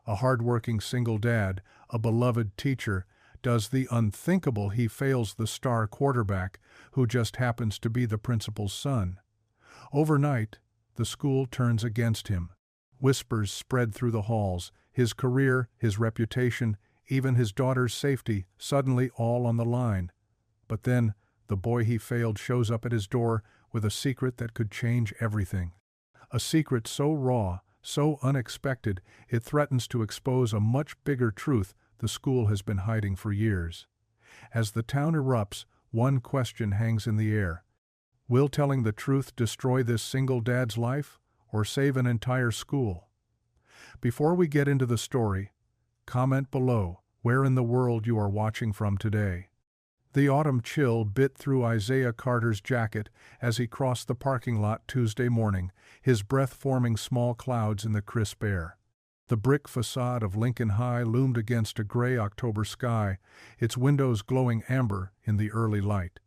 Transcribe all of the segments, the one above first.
A hard-working single dad, a beloved teacher, does the unthinkable. He fails the star quarterback, who just happens to be the principal's son. Overnight, the school turns against him. Whispers spread through the halls, his career, his reputation, even his daughter's safety, suddenly all on the line. But then, the boy he failed shows up at his door with a secret that could change everything. A secret so raw, so unexpected, it threatens to expose a much bigger truth the school has been hiding for years. As the town erupts, one question hangs in the air. Will telling the truth destroy this single dad's life, or save an entire school? Before we get into the story, comment below where in the world you are watching from today. The autumn chill bit through Isaiah Carter's jacket as he crossed the parking lot Tuesday morning, his breath forming small clouds in the crisp air. The brick facade of Lincoln High loomed against a gray October sky, its windows glowing amber in the early light.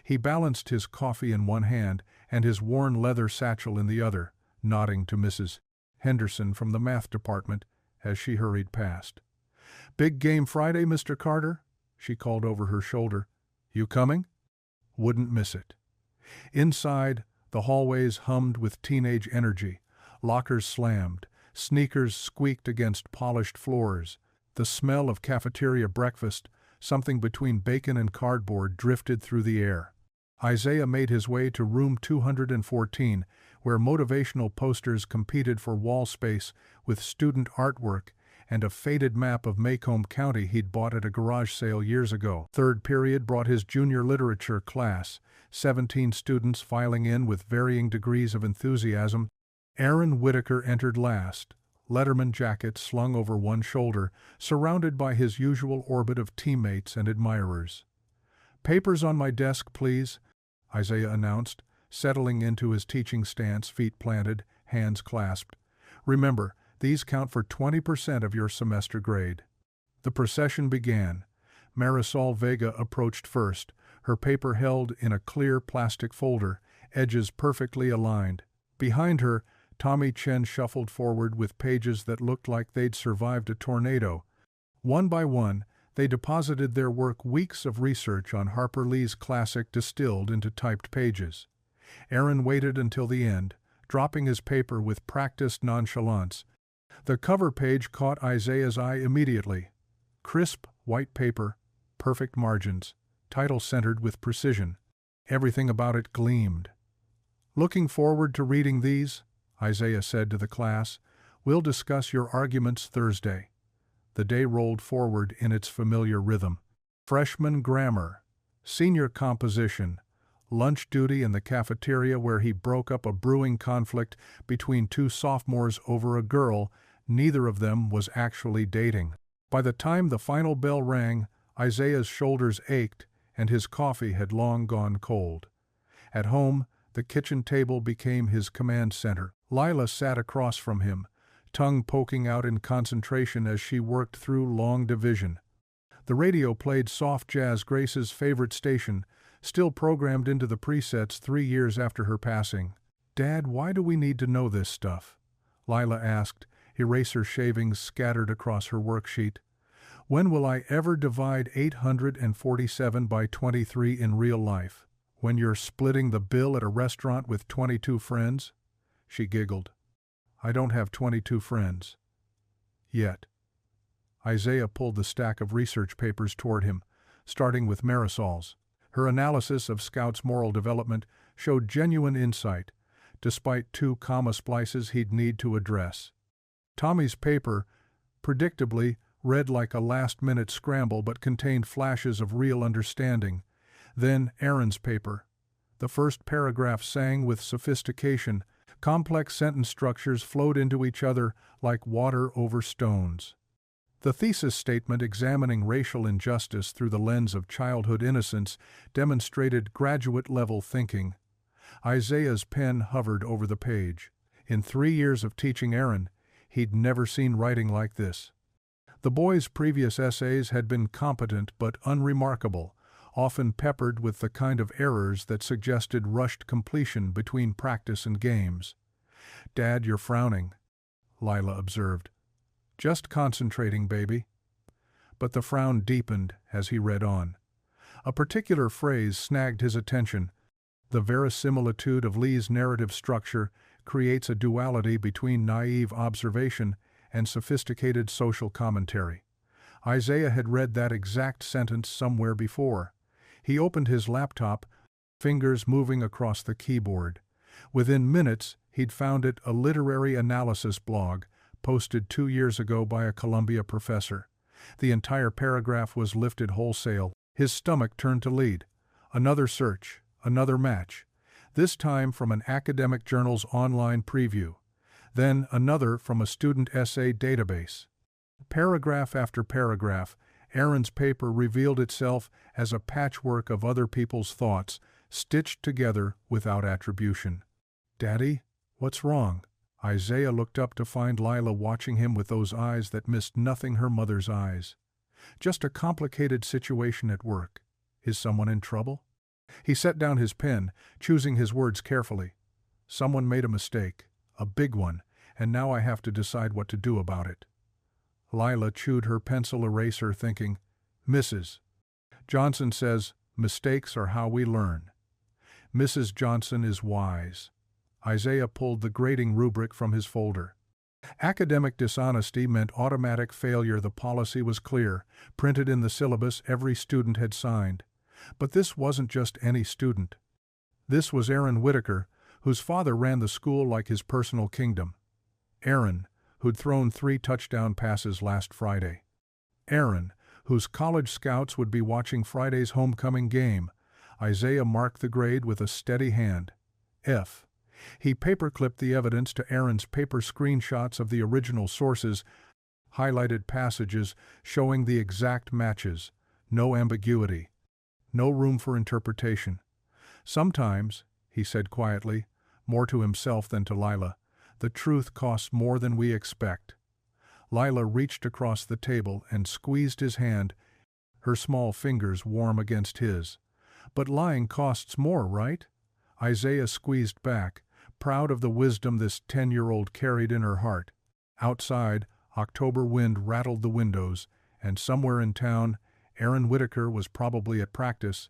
He balanced his coffee in one hand and his worn leather satchel in the other, nodding to Mrs. Henderson from the math department as she hurried past. "Big game Friday, Mr. Carter?" she called over her shoulder. "You coming?" Wouldn't miss it. Inside, the hallways hummed with teenage energy. Lockers slammed, sneakers squeaked against polished floors. The smell of cafeteria breakfast, something between bacon and cardboard, drifted through the air. Isaiah made his way to room 214, where motivational posters competed for wall space with student artwork and a faded map of Macomb County he'd bought at a garage sale years ago. Third period brought his junior literature class, 17 students filing in with varying degrees of enthusiasm. Aaron Whitaker entered last, Letterman jacket slung over one shoulder, surrounded by his usual orbit of teammates and admirers. "Papers on my desk, please," Isaiah announced, settling into his teaching stance, feet planted, hands clasped. "Remember, these count for 20% of your semester grade." The procession began. Marisol Vega approached first, her paper held in a clear plastic folder, edges perfectly aligned. Behind her, Tommy Chen shuffled forward with pages that looked like they'd survived a tornado. One by one, they deposited their work, weeks of research on Harper Lee's classic distilled into typed pages. Aaron waited until the end, dropping his paper with practiced nonchalance. The cover page caught Isaiah's eye immediately. Crisp, white paper, perfect margins, title centered with precision. Everything about it gleamed. "Looking forward to reading these," Isaiah said to the class. "We'll discuss your arguments Thursday." The day rolled forward in its familiar rhythm. Freshman grammar, senior composition, lunch duty in the cafeteria where he broke up a brewing conflict between two sophomores over a girl neither of them was actually dating. By the time the final bell rang, Isaiah's shoulders ached and his coffee had long gone cold. At home, the kitchen table became his command center. Lila sat across from him, tongue poking out in concentration as she worked through long division. The radio played soft jazz, Grace's favorite station, still programmed into the presets 3 years after her passing. "Dad, why do we need to know this stuff?" Lila asked, eraser shavings scattered across her worksheet. "When will I ever divide 847 by 23 in real life? When you're splitting the bill at a restaurant with 22 friends?" She giggled. "I don't have 22 friends. Yet." Isaiah pulled the stack of research papers toward him, starting with Marisol's. Her analysis of Scout's moral development showed genuine insight, despite 2 comma splices he'd need to address. Tommy's paper, predictably, read like a last-minute scramble but contained flashes of real understanding. Then Aaron's paper. The first paragraph sang with sophistication. Complex sentence structures flowed into each other like water over stones. The thesis statement, examining racial injustice through the lens of childhood innocence, demonstrated graduate-level thinking. Isaiah's pen hovered over the page. In 3 years of teaching Aaron, he'd never seen writing like this. The boy's previous essays had been competent but unremarkable, often peppered with the kind of errors that suggested rushed completion between practice and games. "Dad, you're frowning," Lila observed. Just concentrating, baby. But the frown deepened as he read on. A particular phrase snagged his attention. The verisimilitude of Lee's narrative structure creates a duality between naive observation and sophisticated social commentary. Isaiah had read that exact sentence somewhere before. He opened his laptop, fingers moving across the keyboard. Within minutes, he'd found it a literary analysis blog posted 2 years ago by a Columbia professor. The entire paragraph was lifted wholesale. His stomach turned to lead. Another search, another match. This time from an academic journal's online preview. Then another from a student essay database. Paragraph after paragraph, Aaron's paper revealed itself as a patchwork of other people's thoughts, stitched together without attribution. "Daddy, what's wrong?" Isaiah looked up to find Lila watching him with those eyes that missed nothing her mother's eyes. "Just a complicated situation at work. Is someone in trouble?" He set down his pen, choosing his words carefully. "Someone made a mistake, a big one, and now I have to decide what to do about it." Lila chewed her pencil eraser, thinking, "Mrs. Johnson says, mistakes are how we learn. Mrs. Johnson is wise." Isaiah pulled the grading rubric from his folder. Academic dishonesty meant automatic failure. The policy was clear, printed in the syllabus every student had signed. But this wasn't just any student. This was Aaron Whitaker, whose father ran the school like his personal kingdom. Aaron, who'd thrown 3 touchdown passes last Friday. Aaron, whose college scouts would be watching Friday's homecoming game. Isaiah marked the grade with a steady hand. F. He paperclipped the evidence to Aaron's paper screenshots of the original sources, highlighted passages showing the exact matches, no ambiguity, no room for interpretation. "Sometimes," he said quietly, more to himself than to Lila, "the truth costs more than we expect." Lila reached across the table and squeezed his hand, her small fingers warm against his. "But lying costs more, right?" Isaiah squeezed back, proud of the wisdom this 10-year-old carried in her heart. Outside, October wind rattled the windows, and somewhere in town, Aaron Whitaker was probably at practice,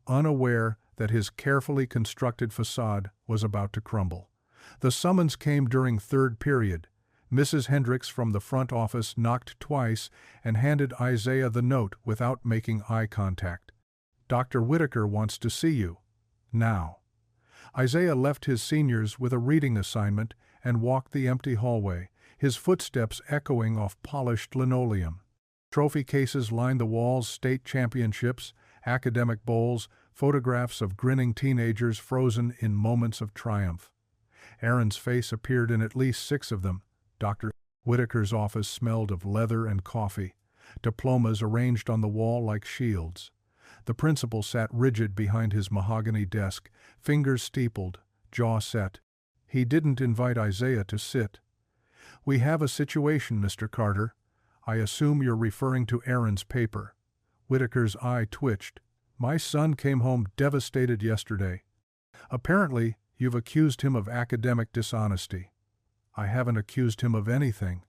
unaware that his carefully constructed facade was about to crumble. The summons came during third period. Mrs. Hendricks from the front office knocked twice and handed Isaiah the note without making eye contact. "Dr. Whitaker wants to see you. Now." Isaiah left his seniors with a reading assignment and walked the empty hallway, his footsteps echoing off polished linoleum. Trophy cases lined the walls, state championships, academic bowls, photographs of grinning teenagers frozen in moments of triumph. Aaron's face appeared in at least 6 of them. Dr. Whitaker's office smelled of leather and coffee, diplomas arranged on the wall like shields. The principal sat rigid behind his mahogany desk, fingers steepled, jaw set. He didn't invite Isaiah to sit. "We have a situation, Mr. Carter. I assume you're referring to Aaron's paper." Whitaker's eye twitched. "My son came home devastated yesterday. Apparently, you've accused him of academic dishonesty." "I haven't accused him of anything."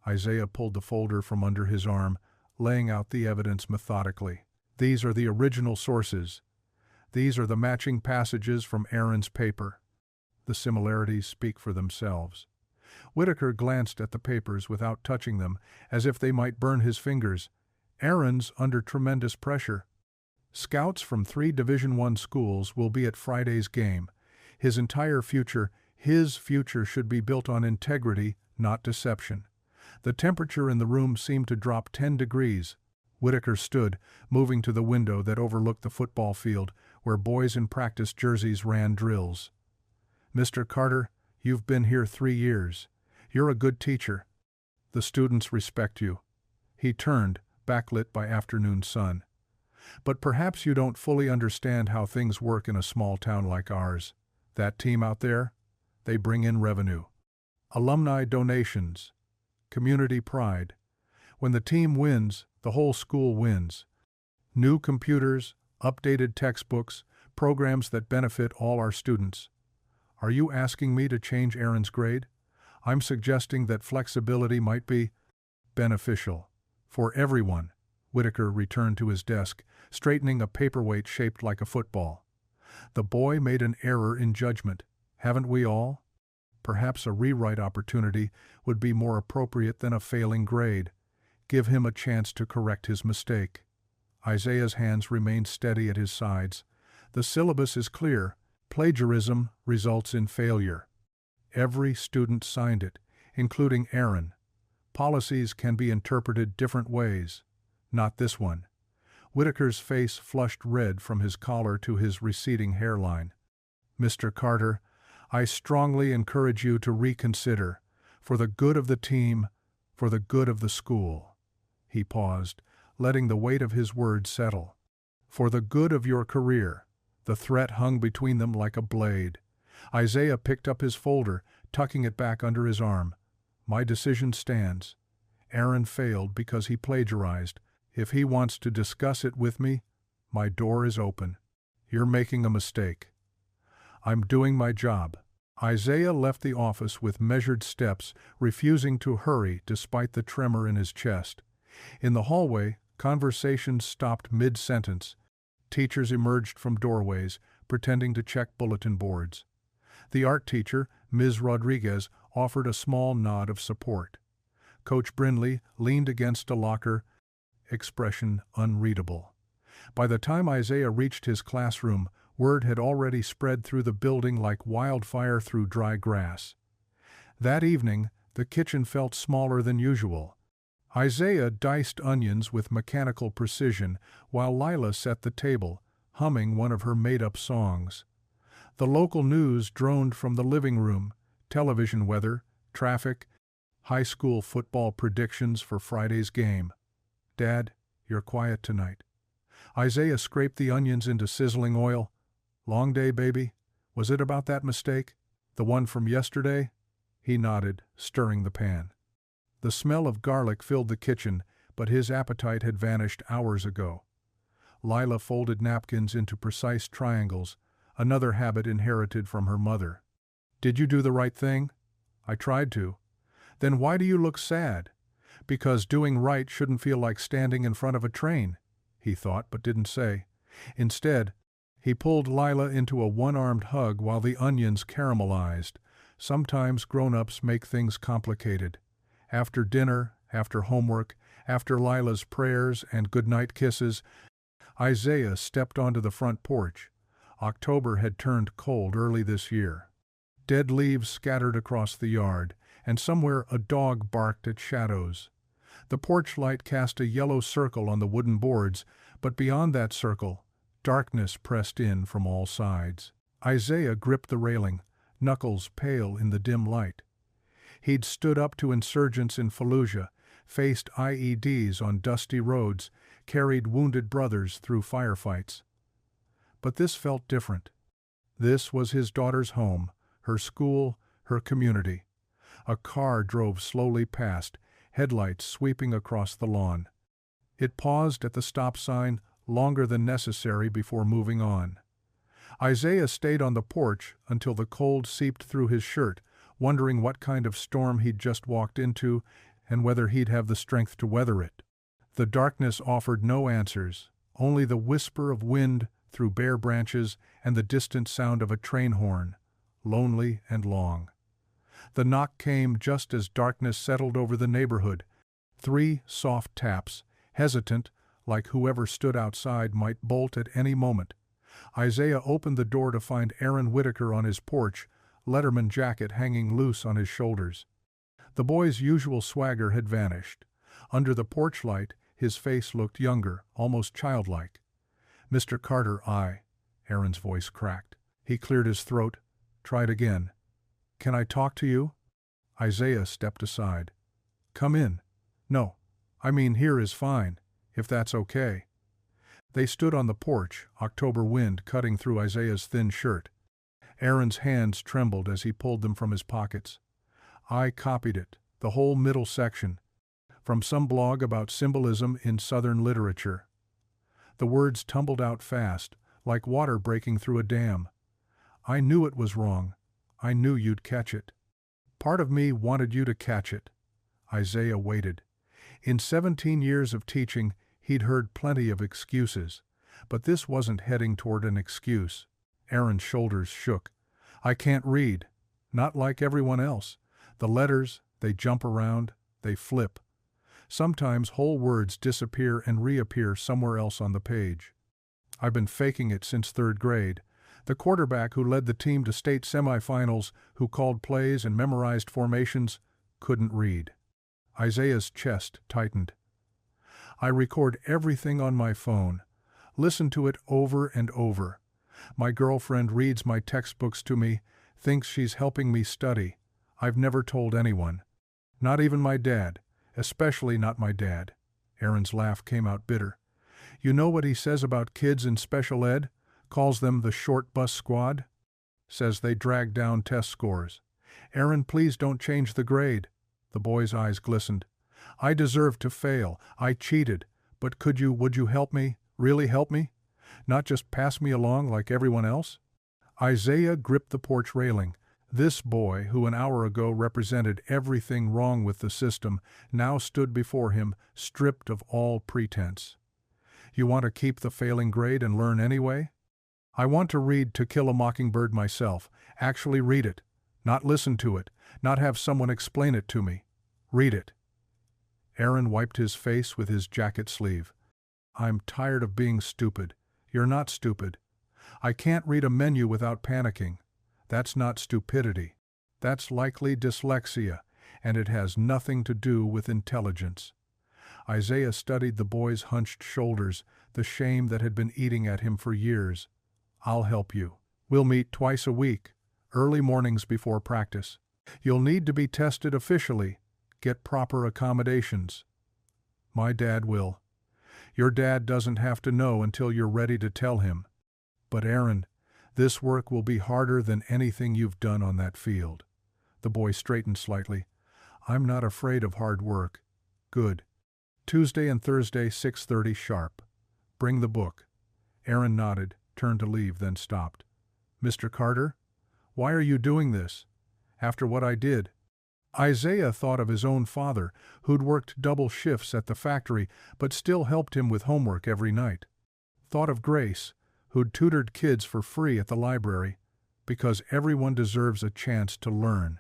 Isaiah pulled the folder from under his arm, laying out the evidence methodically. "These are the original sources. These are the matching passages from Aaron's paper. The similarities speak for themselves." Whitaker glanced at the papers without touching them, as if they might burn his fingers. "Aaron's under tremendous pressure. Scouts from 3 Division I schools will be at Friday's game. His entire future, his future should be built on integrity, not deception." The temperature in the room seemed to drop 10 degrees. Whitaker stood, moving to the window that overlooked the football field, where boys in practice jerseys ran drills. "Mr. Carter, you've been here 3 years. You're a good teacher. The students respect you." He turned, backlit by afternoon sun. "But perhaps you don't fully understand how things work in a small town like ours. That team out there, they bring in revenue. Alumni donations. Community pride. When the team wins, the whole school wins. New computers, updated textbooks, programs that benefit all our students. Are you asking me to change Aaron's grade? I'm suggesting that flexibility might be beneficial. For everyone. Whitaker returned to his desk, straightening a paperweight shaped like a football. The boy made an error in judgment. Haven't we all? Perhaps a rewrite opportunity would be more appropriate than a failing grade. Give him a chance to correct his mistake. Isaiah's hands remained steady at his sides. The syllabus is clear. Plagiarism results in failure. Every student signed it, including Aaron. Policies can be interpreted different ways. Not this one. Whitaker's face flushed red from his collar to his receding hairline. Mr. Carter, I strongly encourage you to reconsider, for the good of the team, for the good of the school. He paused, letting the weight of his words settle. For the good of your career. The threat hung between them like a blade. Isaiah picked up his folder, tucking it back under his arm. My decision stands. Aaron failed because he plagiarized. If he wants to discuss it with me, my door is open. You're making a mistake. I'm doing my job. Isaiah left the office with measured steps, refusing to hurry despite the tremor in his chest. In the hallway, conversations stopped mid-sentence. Teachers emerged from doorways, pretending to check bulletin boards. The art teacher, Ms. Rodriguez, offered a small nod of support. Coach Brindley leaned against a locker, expression unreadable. By the time Isaiah reached his classroom, word had already spread through the building like wildfire through dry grass. That evening, the kitchen felt smaller than usual. Isaiah diced onions with mechanical precision while Lila set the table, humming one of her made-up songs. The local news droned from the living room, television weather, traffic, high school football predictions for Friday's game. Dad, you're quiet tonight. Isaiah scraped the onions into sizzling oil. Long day, baby? Was it about that mistake? The one from yesterday? He nodded, stirring the pan. The smell of garlic filled the kitchen, but his appetite had vanished hours ago. Lila folded napkins into precise triangles, another habit inherited from her mother. Did you do the right thing? I tried to. Then why do you look sad? Because doing right shouldn't feel like standing in front of a train, he thought but didn't say. Instead, he pulled Lila into a one-armed hug while the onions caramelized. Sometimes grown-ups make things complicated. After dinner, after homework, after Lila's prayers and goodnight kisses, Isaiah stepped onto the front porch. October had turned cold early this year. Dead leaves scattered across the yard, and somewhere a dog barked at shadows. The porch light cast a yellow circle on the wooden boards, but beyond that circle, darkness pressed in from all sides. Isaiah gripped the railing, knuckles pale in the dim light. He'd stood up to insurgents in Fallujah, faced IEDs on dusty roads, carried wounded brothers through firefights. But this felt different. This was his daughter's home, her school, her community. A car drove slowly past, headlights sweeping across the lawn. It paused at the stop sign longer than necessary before moving on. Isaiah stayed on the porch until the cold seeped through his shirt, wondering what kind of storm he'd just walked into and whether he'd have the strength to weather it. The darkness offered no answers, only the whisper of wind through bare branches and the distant sound of a train horn, lonely and long. The knock came just as darkness settled over the neighborhood. 3 soft taps, hesitant, like whoever stood outside might bolt at any moment. Isaiah opened the door to find Aaron Whitaker on his porch, Letterman jacket hanging loose on his shoulders. The boy's usual swagger had vanished. Under the porch light, his face looked younger, almost childlike. Mr. Carter, Aaron's voice cracked. He cleared his throat, tried again. Can I talk to you? Isaiah stepped aside. Come in. No, I mean here is fine, if that's okay. They stood on the porch, October wind cutting through Isaiah's thin shirt. Aaron's hands trembled as he pulled them from his pockets. I copied it, the whole middle section, from some blog about symbolism in Southern literature. The words tumbled out fast, like water breaking through a dam. I knew it was wrong. I knew you'd catch it. Part of me wanted you to catch it. Isaiah waited. In 17 years of teaching, he'd heard plenty of excuses. But this wasn't heading toward an excuse. Aaron's shoulders shook. I can't read. Not like everyone else. The letters, they jump around, they flip. Sometimes whole words disappear and reappear somewhere else on the page. I've been faking it since 3rd grade. The quarterback who led the team to state semifinals, who called plays and memorized formations, couldn't read. Isaiah's chest tightened. I record everything on my phone. Listen to it over and over. My girlfriend reads my textbooks to me, thinks she's helping me study. I've never told anyone. Not even my dad, especially not my dad. Aaron's laugh came out bitter. You know what he says about kids in special ed? Calls them the short bus squad? Says they drag down test scores. Aaron, please don't change the grade. The boy's eyes glistened. I deserve to fail. I cheated. But would you help me? Really help me? Not just pass me along like everyone else? Isaiah gripped the porch railing. This boy, who an hour ago represented everything wrong with the system, now stood before him, stripped of all pretense. You want to keep the failing grade and learn anyway? I want to read To Kill a Mockingbird myself. Actually read it. Not listen to it. Not have someone explain it to me. Read it. Aaron wiped his face with his jacket sleeve. I'm tired of being stupid. You're not stupid. I can't read a menu without panicking. That's not stupidity. That's likely dyslexia, and it has nothing to do with intelligence. Isaiah studied the boy's hunched shoulders, the shame that had been eating at him for years. I'll help you. We'll meet twice a week, early mornings before practice. You'll need to be tested officially. Get proper accommodations. My dad will. Your dad doesn't have to know until you're ready to tell him. But Aaron, this work will be harder than anything you've done on that field. The boy straightened slightly. I'm not afraid of hard work. Good. Tuesday and Thursday, 6:30 sharp. Bring the book. Aaron nodded, turned to leave, then stopped. Mr. Carter? Why are you doing this? After what I did? Isaiah thought of his own father, who'd worked double shifts at the factory but still helped him with homework every night. Thought of Grace, who'd tutored kids for free at the library, because everyone deserves a chance to learn.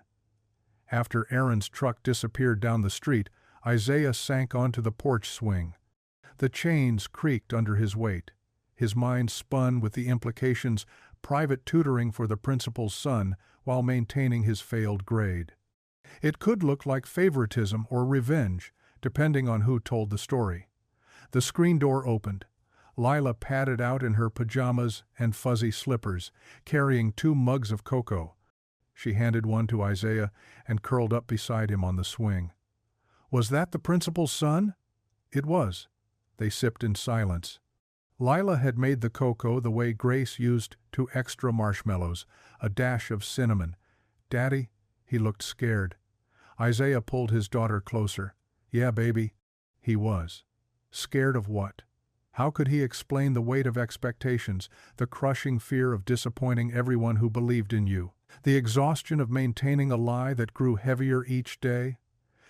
After Aaron's truck disappeared down the street, Isaiah sank onto the porch swing. The chains creaked under his weight. His mind spun with the implications: private tutoring for the principal's son while maintaining his failed grade. It could look like favoritism or revenge, depending on who told the story. The screen door opened. Lila padded out in her pajamas and fuzzy slippers, carrying 2 mugs of cocoa. She handed one to Isaiah and curled up beside him on the swing. Was that the principal's son? It was. They sipped in silence. Lila had made the cocoa the way Grace used 2 extra marshmallows, a dash of cinnamon. Daddy? He looked scared. Isaiah pulled his daughter closer. Yeah, baby. He was. Scared of what? How could he explain the weight of expectations, the crushing fear of disappointing everyone who believed in you, the exhaustion of maintaining a lie that grew heavier each day?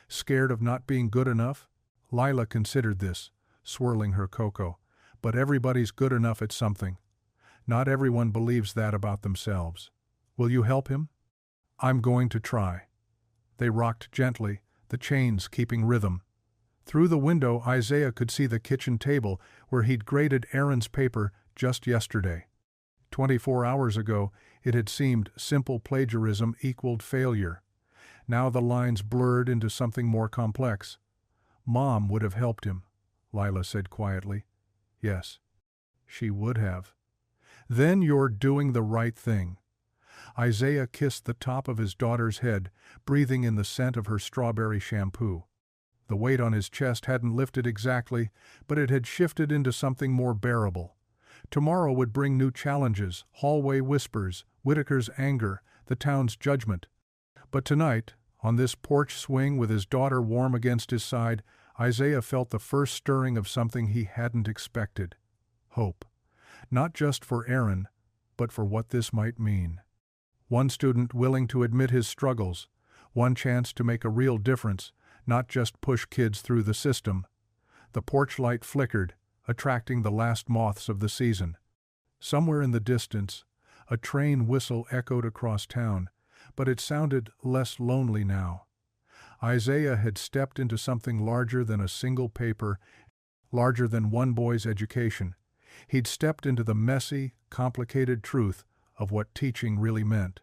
Scared of not being good enough? Lila considered this, swirling her cocoa. But everybody's good enough at something. Not everyone believes that about themselves. Will you help him? I'm going to try. They rocked gently, the chains keeping rhythm. Through the window, Isaiah could see the kitchen table where he'd graded Aaron's paper just yesterday. 24 hours ago, it had seemed simple plagiarism equaled failure. Now the lines blurred into something more complex. Mom would have helped him, Lila said quietly. Yes, she would have. Then you're doing the right thing. Isaiah kissed the top of his daughter's head, breathing in the scent of her strawberry shampoo. The weight on his chest hadn't lifted exactly, but it had shifted into something more bearable. Tomorrow would bring new challenges, hallway whispers, Whitaker's anger, the town's judgment. But tonight, on this porch swing with his daughter warm against his side, Isaiah felt the first stirring of something he hadn't expected. Hope. Not just for Aaron, but for what this might mean. One student willing to admit his struggles, one chance to make a real difference, not just push kids through the system. The porch light flickered, attracting the last moths of the season. Somewhere in the distance, a train whistle echoed across town, but it sounded less lonely now. Isaiah had stepped into something larger than a single paper, larger than one boy's education. He'd stepped into the messy, complicated truth of what teaching really meant.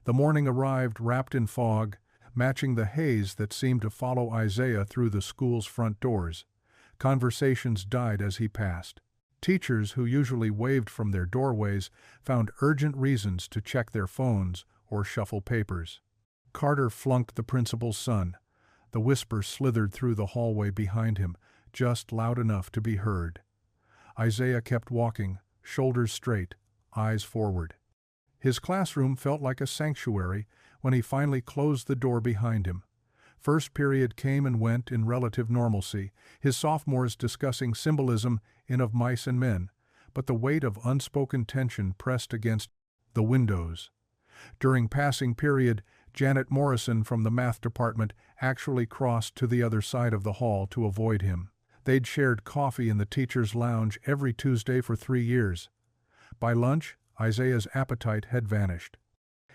The morning arrived wrapped in fog, matching the haze that seemed to follow Isaiah through the school's front doors. Conversations died as he passed. Teachers who usually waved from their doorways found urgent reasons to check their phones or shuffle papers. Carter flunked the principal's son. The whisper slithered through the hallway behind him, just loud enough to be heard. Isaiah kept walking, shoulders straight, eyes forward. His classroom felt like a sanctuary when he finally closed the door behind him. First period came and went in relative normalcy, his sophomores discussing symbolism in Of Mice and Men, but the weight of unspoken tension pressed against the windows. During passing period, Janet Morrison from the math department actually crossed to the other side of the hall to avoid him. They'd shared coffee in the teacher's lounge every Tuesday for 3 years. By lunch, Isaiah's appetite had vanished.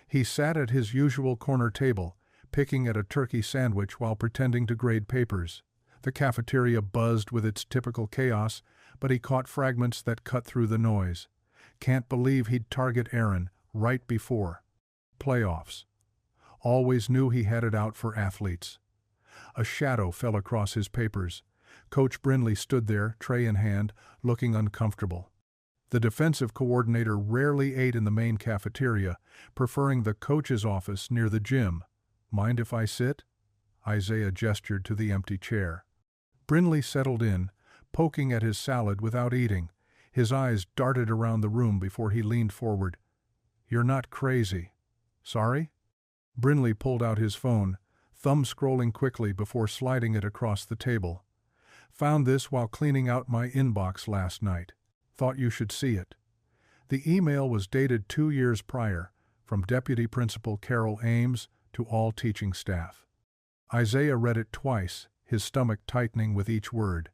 He sat at his usual corner table, picking at a turkey sandwich while pretending to grade papers. The cafeteria buzzed with its typical chaos, but he caught fragments that cut through the noise. Can't believe he'd target Aaron right before playoffs. Always knew he had it out for athletes. A shadow fell across his papers. Coach Brindley stood there, tray in hand, looking uncomfortable. The defensive coordinator rarely ate in the main cafeteria, preferring the coach's office near the gym. "Mind if I sit?" Isaiah gestured to the empty chair. Brindley settled in, poking at his salad without eating. His eyes darted around the room before he leaned forward. "You're not crazy. Sorry?" Brindley pulled out his phone, thumb scrolling quickly before sliding it across the table. "Found this while cleaning out my inbox last night. Thought you should see it." The email was dated 2 years prior, from Deputy Principal Carol Ames to all teaching staff. Isaiah read it twice, his stomach tightening with each word.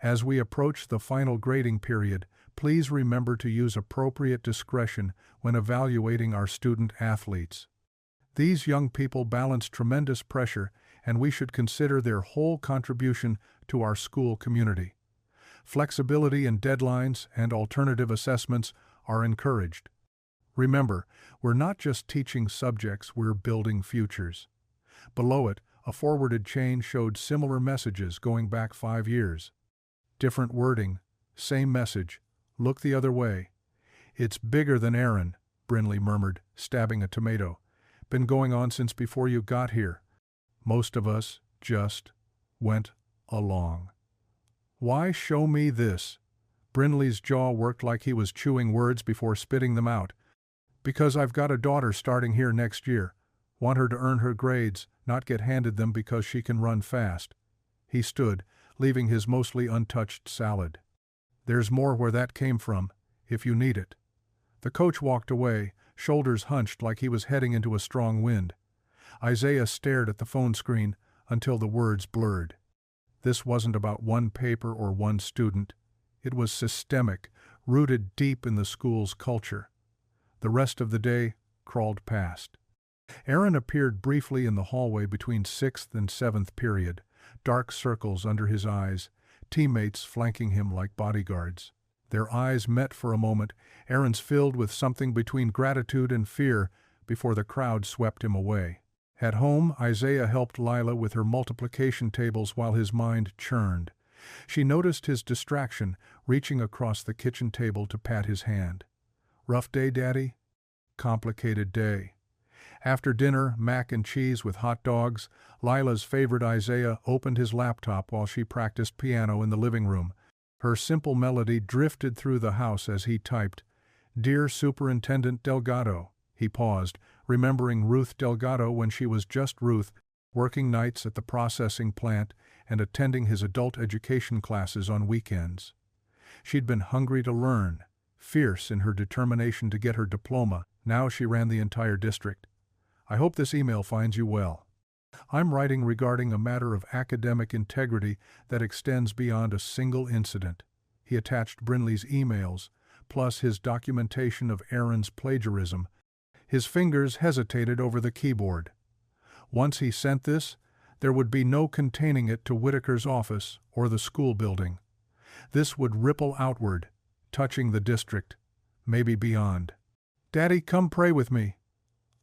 "As we approach the final grading period, please remember to use appropriate discretion when evaluating our student athletes. These young people balance tremendous pressure, and we should consider their whole contribution to our school community. Flexibility in deadlines and alternative assessments are encouraged. Remember, we're not just teaching subjects, we're building futures." Below it, a forwarded chain showed similar messages going back 5 years. Different wording, same message, look the other way. "It's bigger than Aaron," Brindley murmured, stabbing a tomato. "Been going on since before you got here. Most of us just went along." "Why show me this?" Brindley's jaw worked like he was chewing words before spitting them out. "Because I've got a daughter starting here next year. Want her to earn her grades, not get handed them because she can run fast." He stood, leaving his mostly untouched salad. "There's more where that came from, if you need it." The coach walked away, shoulders hunched like he was heading into a strong wind. Isaiah stared at the phone screen until the words blurred. This wasn't about one paper or one student. It was systemic, rooted deep in the school's culture. The rest of the day crawled past. Aaron appeared briefly in the hallway between 6th and 7th period, dark circles under his eyes, teammates flanking him like bodyguards. Their eyes met for a moment, Aaron's filled with something between gratitude and fear before the crowd swept him away. At home, Isaiah helped Lila with her multiplication tables while his mind churned. She noticed his distraction, reaching across the kitchen table to pat his hand. "Rough day, Daddy?" "Complicated day." After dinner, mac and cheese with hot dogs, Lila's favorite Isaiah opened his laptop while she practiced piano in the living room. Her simple melody drifted through the house as he typed, "Dear Superintendent Delgado." He paused, remembering Ruth Delgado when she was just Ruth, working nights at the processing plant and attending his adult education classes on weekends. She'd been hungry to learn, fierce in her determination to get her diploma. Now she ran the entire district. "I hope this email finds you well. I'm writing regarding a matter of academic integrity that extends beyond a single incident. He attached Brinley's emails, plus his documentation of Aaron's plagiarism. His fingers hesitated over the keyboard. Once he sent this, there would be no containing it to Whitaker's office or the school building. This would ripple outward, touching the district, maybe beyond. "Daddy, come pray with me."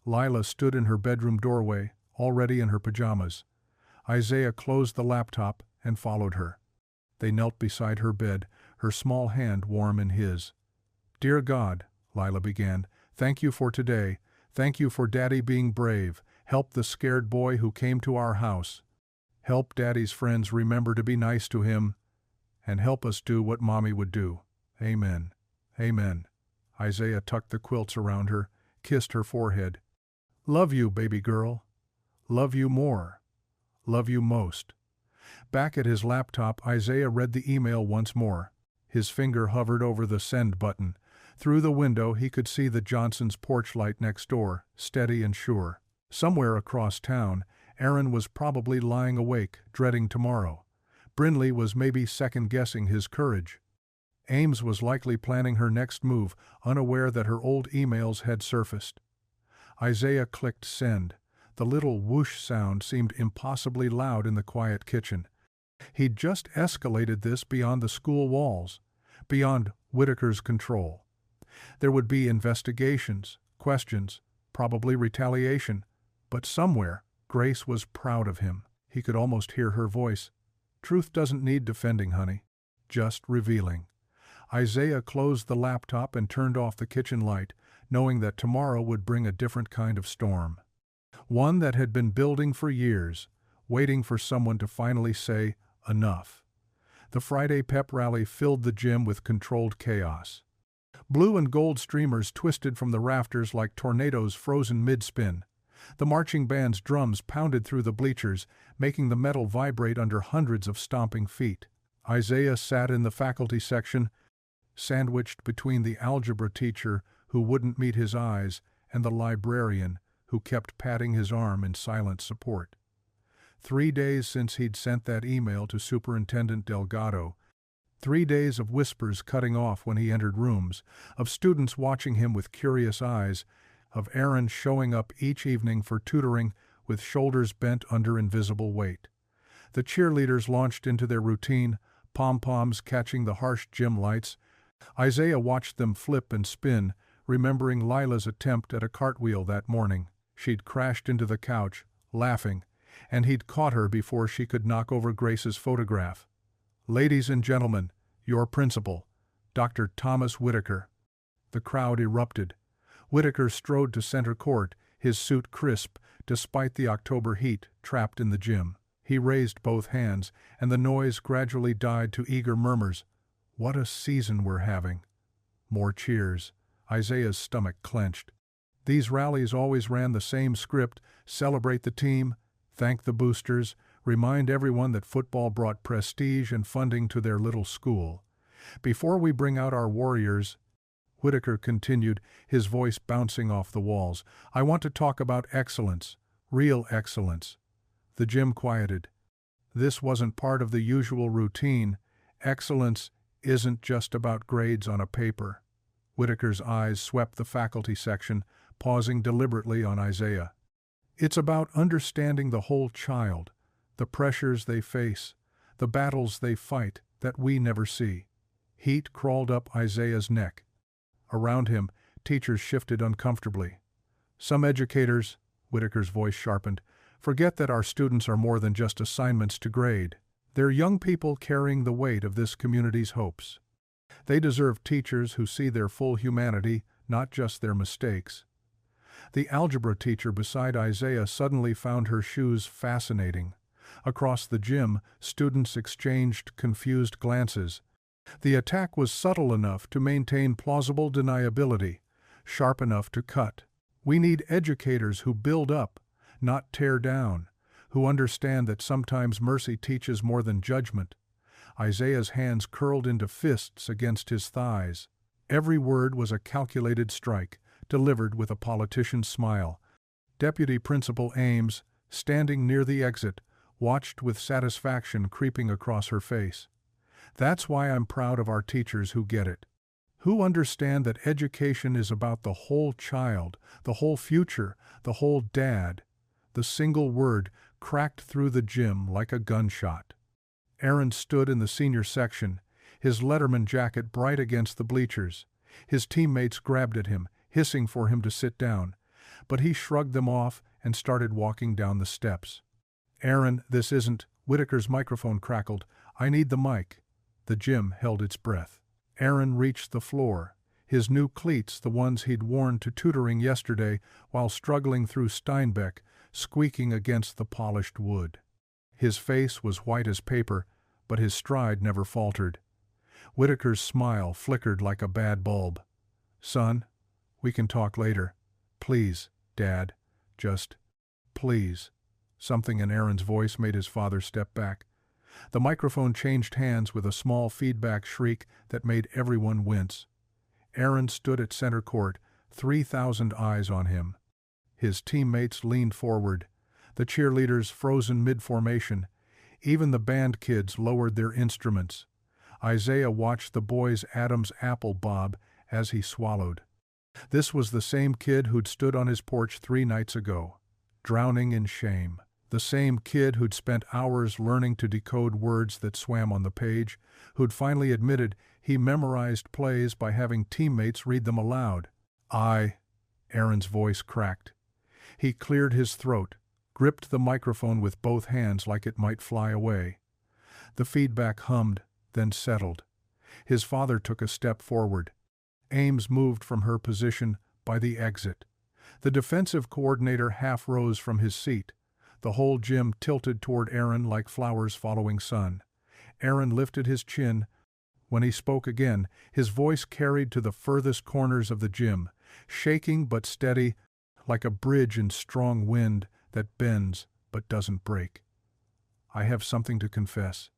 Lila stood in her bedroom doorway, already in her pajamas. Isaiah closed the laptop and followed her. They knelt beside her bed, her small hand warm in his. "Dear God," Lila began, "thank you for today. Thank you for Daddy being brave. Help the scared boy who came to our house. Help Daddy's friends remember to be nice to him. And help us do what Mommy would do. Amen. Amen." Isaiah tucked the quilts around her, kissed her forehead. "Love you, baby girl. Love you more. Love you most." Back at his laptop, Isaiah read the email once more. His finger hovered over the send button. Through the window he could see the Johnsons' porch light next door, steady and sure. Somewhere across town, Aaron was probably lying awake, dreading tomorrow. Brinley was maybe second-guessing his courage. Ames was likely planning her next move, unaware that her old emails had surfaced. Isaiah clicked send. The little whoosh sound seemed impossibly loud in the quiet kitchen. He'd just escalated this beyond the school walls, beyond Whitaker's control. There would be investigations, questions, probably retaliation, but somewhere Grace was proud of him. He could almost hear her voice. "Truth doesn't need defending, honey. Just revealing." Isaiah closed the laptop and turned off the kitchen light, knowing that tomorrow would bring a different kind of storm. One that had been building for years, waiting for someone to finally say, enough. The Friday pep rally filled the gym with controlled chaos. Blue and gold streamers twisted from the rafters like tornadoes frozen mid-spin. The marching band's drums pounded through the bleachers, making the metal vibrate under hundreds of stomping feet. Isaiah sat in the faculty section, sandwiched between the algebra teacher who wouldn't meet his eyes and the librarian who kept patting his arm in silent support. 3 days since he'd sent that email to Superintendent Delgado. 3 days of whispers cutting off when he entered rooms, of students watching him with curious eyes, of Aaron showing up each evening for tutoring with shoulders bent under invisible weight. The cheerleaders launched into their routine, pom-poms catching the harsh gym lights. Isaiah watched them flip and spin, remembering Lila's attempt at a cartwheel that morning. She'd crashed into the couch, laughing, and he'd caught her before she could knock over Grace's photograph. "Ladies and gentlemen, your principal, Dr. Thomas Whitaker." The crowd erupted. Whitaker strode to center court, his suit crisp, despite the October heat, trapped in the gym. He raised both hands, and the noise gradually died to eager murmurs. "What a season we're having." More cheers. Isaiah's stomach clenched. These rallies always ran the same script: celebrate the team, thank the boosters, remind everyone that football brought prestige and funding to their little school. "Before we bring out our warriors," Whitaker continued, his voice bouncing off the walls, "I want to talk about excellence, real excellence." The gym quieted. This wasn't part of the usual routine. Excellence isn't just about grades on a paper. Whitaker's eyes swept the faculty section, pausing deliberately on Isaiah. It's about understanding the whole child, the pressures they face, the battles they fight that we never see. Heat crawled up Isaiah's neck. Around him, teachers shifted uncomfortably. "Some educators," Whitaker's voice sharpened, "forget that our students are more than just assignments to grade. They're young people carrying the weight of this community's hopes. They deserve teachers who see their full humanity, not just their mistakes." The algebra teacher beside Isaiah suddenly found her shoes fascinating. Across the gym, students exchanged confused glances. The attack was subtle enough to maintain plausible deniability, sharp enough to cut. "We need educators who build up, not tear down, who understand that sometimes mercy teaches more than judgment." Isaiah's hands curled into fists against his thighs. Every word was a calculated strike, delivered with a politician's smile. "Deputy Principal Ames, standing near the exit, watched with satisfaction creeping across her face. That's why I'm proud of our teachers who get it. Who understand that education is about the whole child, the whole future, the whole dad. The single word cracked through the gym like a gunshot. Aaron stood in the senior section, his Letterman jacket bright against the bleachers. His teammates grabbed at him, hissing for him to sit down, but he shrugged them off and started walking down the steps. "Aaron, this isn't," Whitaker's microphone crackled. "I need the mic." The gym held its breath. Aaron reached the floor, his new cleats, the ones he'd worn to tutoring yesterday while struggling through Steinbeck, squeaking against the polished wood. His face was white as paper, but his stride never faltered. Whitaker's smile flickered like a bad bulb. "Son, we can talk later. Please, Dad. Just, please." Something in Aaron's voice made his father step back. The microphone changed hands with a small feedback shriek that made everyone wince. Aaron stood at center court, 3,000 eyes on him. His teammates leaned forward, the cheerleaders frozen mid-formation. Even the band kids lowered their instruments. Isaiah watched the boy's Adam's apple bob as he swallowed. This was the same kid who'd stood on his porch 3 nights ago, drowning in shame. The same kid who'd spent hours learning to decode words that swam on the page, who'd finally admitted he memorized plays by having teammates read them aloud. Aaron's voice cracked. He cleared his throat, gripped the microphone with both hands like it might fly away. The feedback hummed, then settled. His father took a step forward. Ames moved from her position by the exit. The defensive coordinator half rose from his seat. The whole gym tilted toward Aaron like flowers following sun. Aaron lifted his chin. When he spoke again, his voice carried to the furthest corners of the gym, shaking but steady, like a bridge in strong wind that bends but doesn't break. "I have something to confess."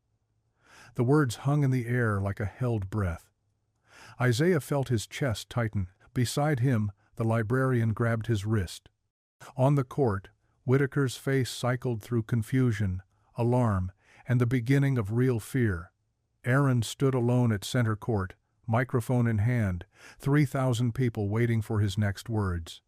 The words hung in the air like a held breath. Isaiah felt his chest tighten. Beside him, the librarian grabbed his wrist. On the court, Whitaker's face cycled through confusion, alarm, and the beginning of real fear. Aaron stood alone at center court, microphone in hand, 3,000 people waiting for his next words.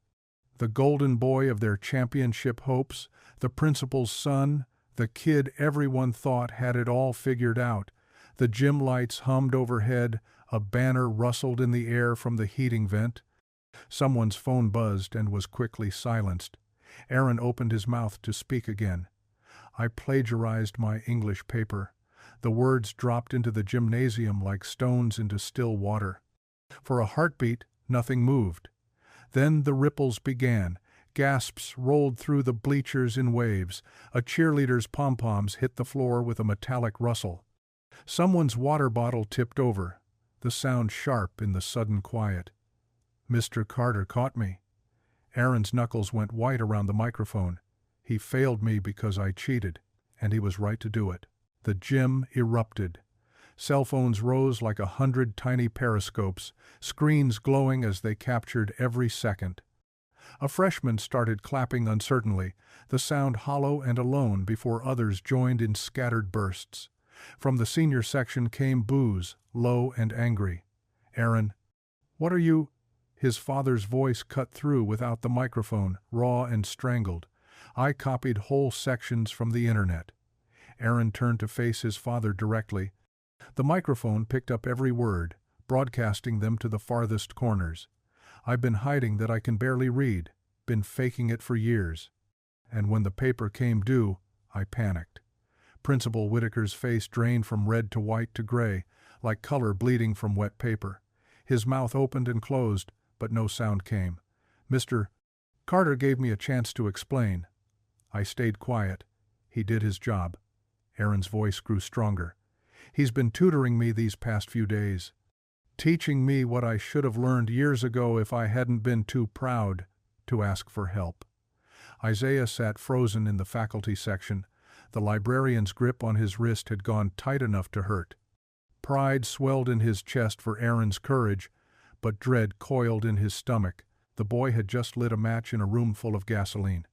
The golden boy of their championship hopes, the principal's son, the kid everyone thought had it all figured out. The gym lights hummed overhead, a banner rustled in the air from the heating vent. Someone's phone buzzed and was quickly silenced. Aaron opened his mouth to speak again. "I plagiarized my English paper." The words dropped into the gymnasium like stones into still water. For a heartbeat, nothing moved. Then the ripples began. Gasps rolled through the bleachers in waves. A cheerleader's pom-poms hit the floor with a metallic rustle. Someone's water bottle tipped over, the sound sharp in the sudden quiet. "Mr. Carter caught me." Aaron's knuckles went white around the microphone. "He failed me because I cheated, and he was right to do it." The gym erupted. Cell phones rose like 100 tiny periscopes, screens glowing as they captured every second. A freshman started clapping uncertainly, the sound hollow and alone before others joined in scattered bursts. From the senior section came boos, low and angry. "Aaron, what are you—" His father's voice cut through without the microphone, raw and strangled. "I copied whole sections from the internet." Aaron turned to face his father directly. The microphone picked up every word, broadcasting them to the farthest corners. "I've been hiding that I can barely read, been faking it for years. And when the paper came due, I panicked." Principal Whitaker's face drained from red to white to gray, like color bleeding from wet paper. His mouth opened and closed, but no sound came. "Mr. Carter gave me a chance to explain. I stayed quiet. He did his job." Aaron's voice grew stronger. "He's been tutoring me these past few days, teaching me what I should have learned years ago if I hadn't been too proud to ask for help." Isaiah sat frozen in the faculty section. The librarian's grip on his wrist had gone tight enough to hurt. Pride swelled in his chest for Aaron's courage, but dread coiled in his stomach. The boy had just lit a match in a room full of gasoline.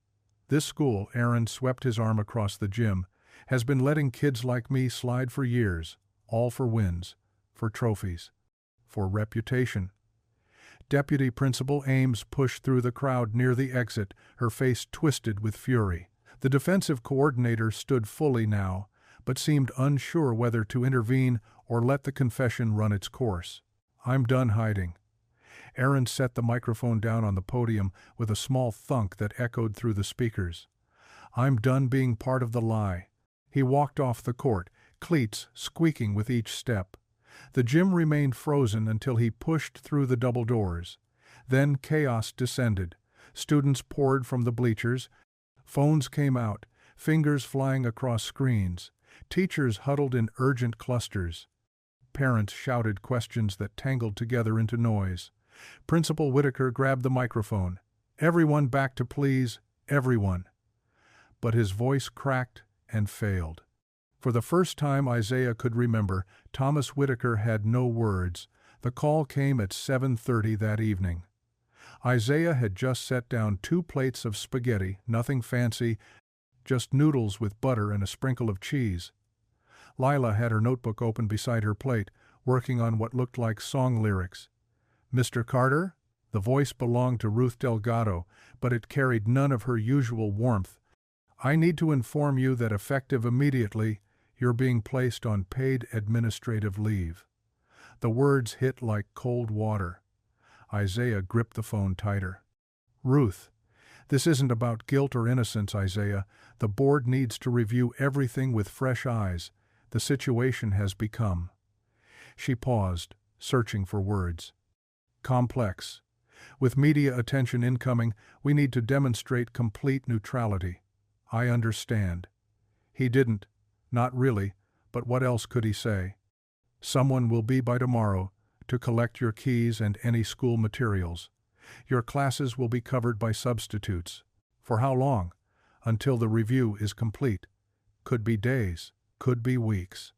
This school, Aaron swept his arm across the gym, has been letting kids like me slide for years, all for wins, for trophies, for reputation. Deputy Principal Ames pushed through the crowd near the exit, her face twisted with fury. The defensive coordinator stood fully now, but seemed unsure whether to intervene or let the confession run its course. "I'm done hiding." Aaron set the microphone down on the podium with a small thunk that echoed through the speakers. "I'm done being part of the lie." He walked off the court, cleats squeaking with each step. The gym remained frozen until he pushed through the double doors. Then chaos descended. Students poured from the bleachers. Phones came out, fingers flying across screens. Teachers huddled in urgent clusters. Parents shouted questions that tangled together into noise. Principal Whitaker grabbed the microphone. "Everyone back to please, everyone." But his voice cracked and failed. For the first time Isaiah could remember, Thomas Whitaker had no words. The call came at 7:30 that evening. Isaiah had just set down 2 plates of spaghetti, nothing fancy, just noodles with butter and a sprinkle of cheese. Lila had her notebook open beside her plate, working on what looked like song lyrics. "Mr. Carter?" The voice belonged to Ruth Delgado, but it carried none of her usual warmth. "I need to inform you that effective immediately, you're being placed on paid administrative leave." The words hit like cold water. Isaiah gripped the phone tighter. "Ruth, this isn't about guilt or innocence, Isaiah. The board needs to review everything with fresh eyes. The situation has become—" She paused, searching for words. "Complex. With media attention incoming, we need to demonstrate complete neutrality." "I understand." He didn't. Not really, but what else could he say? "Someone will be by tomorrow to collect your keys and any school materials. Your classes will be covered by substitutes. For how long? Until the review is complete. Could be days, could be weeks."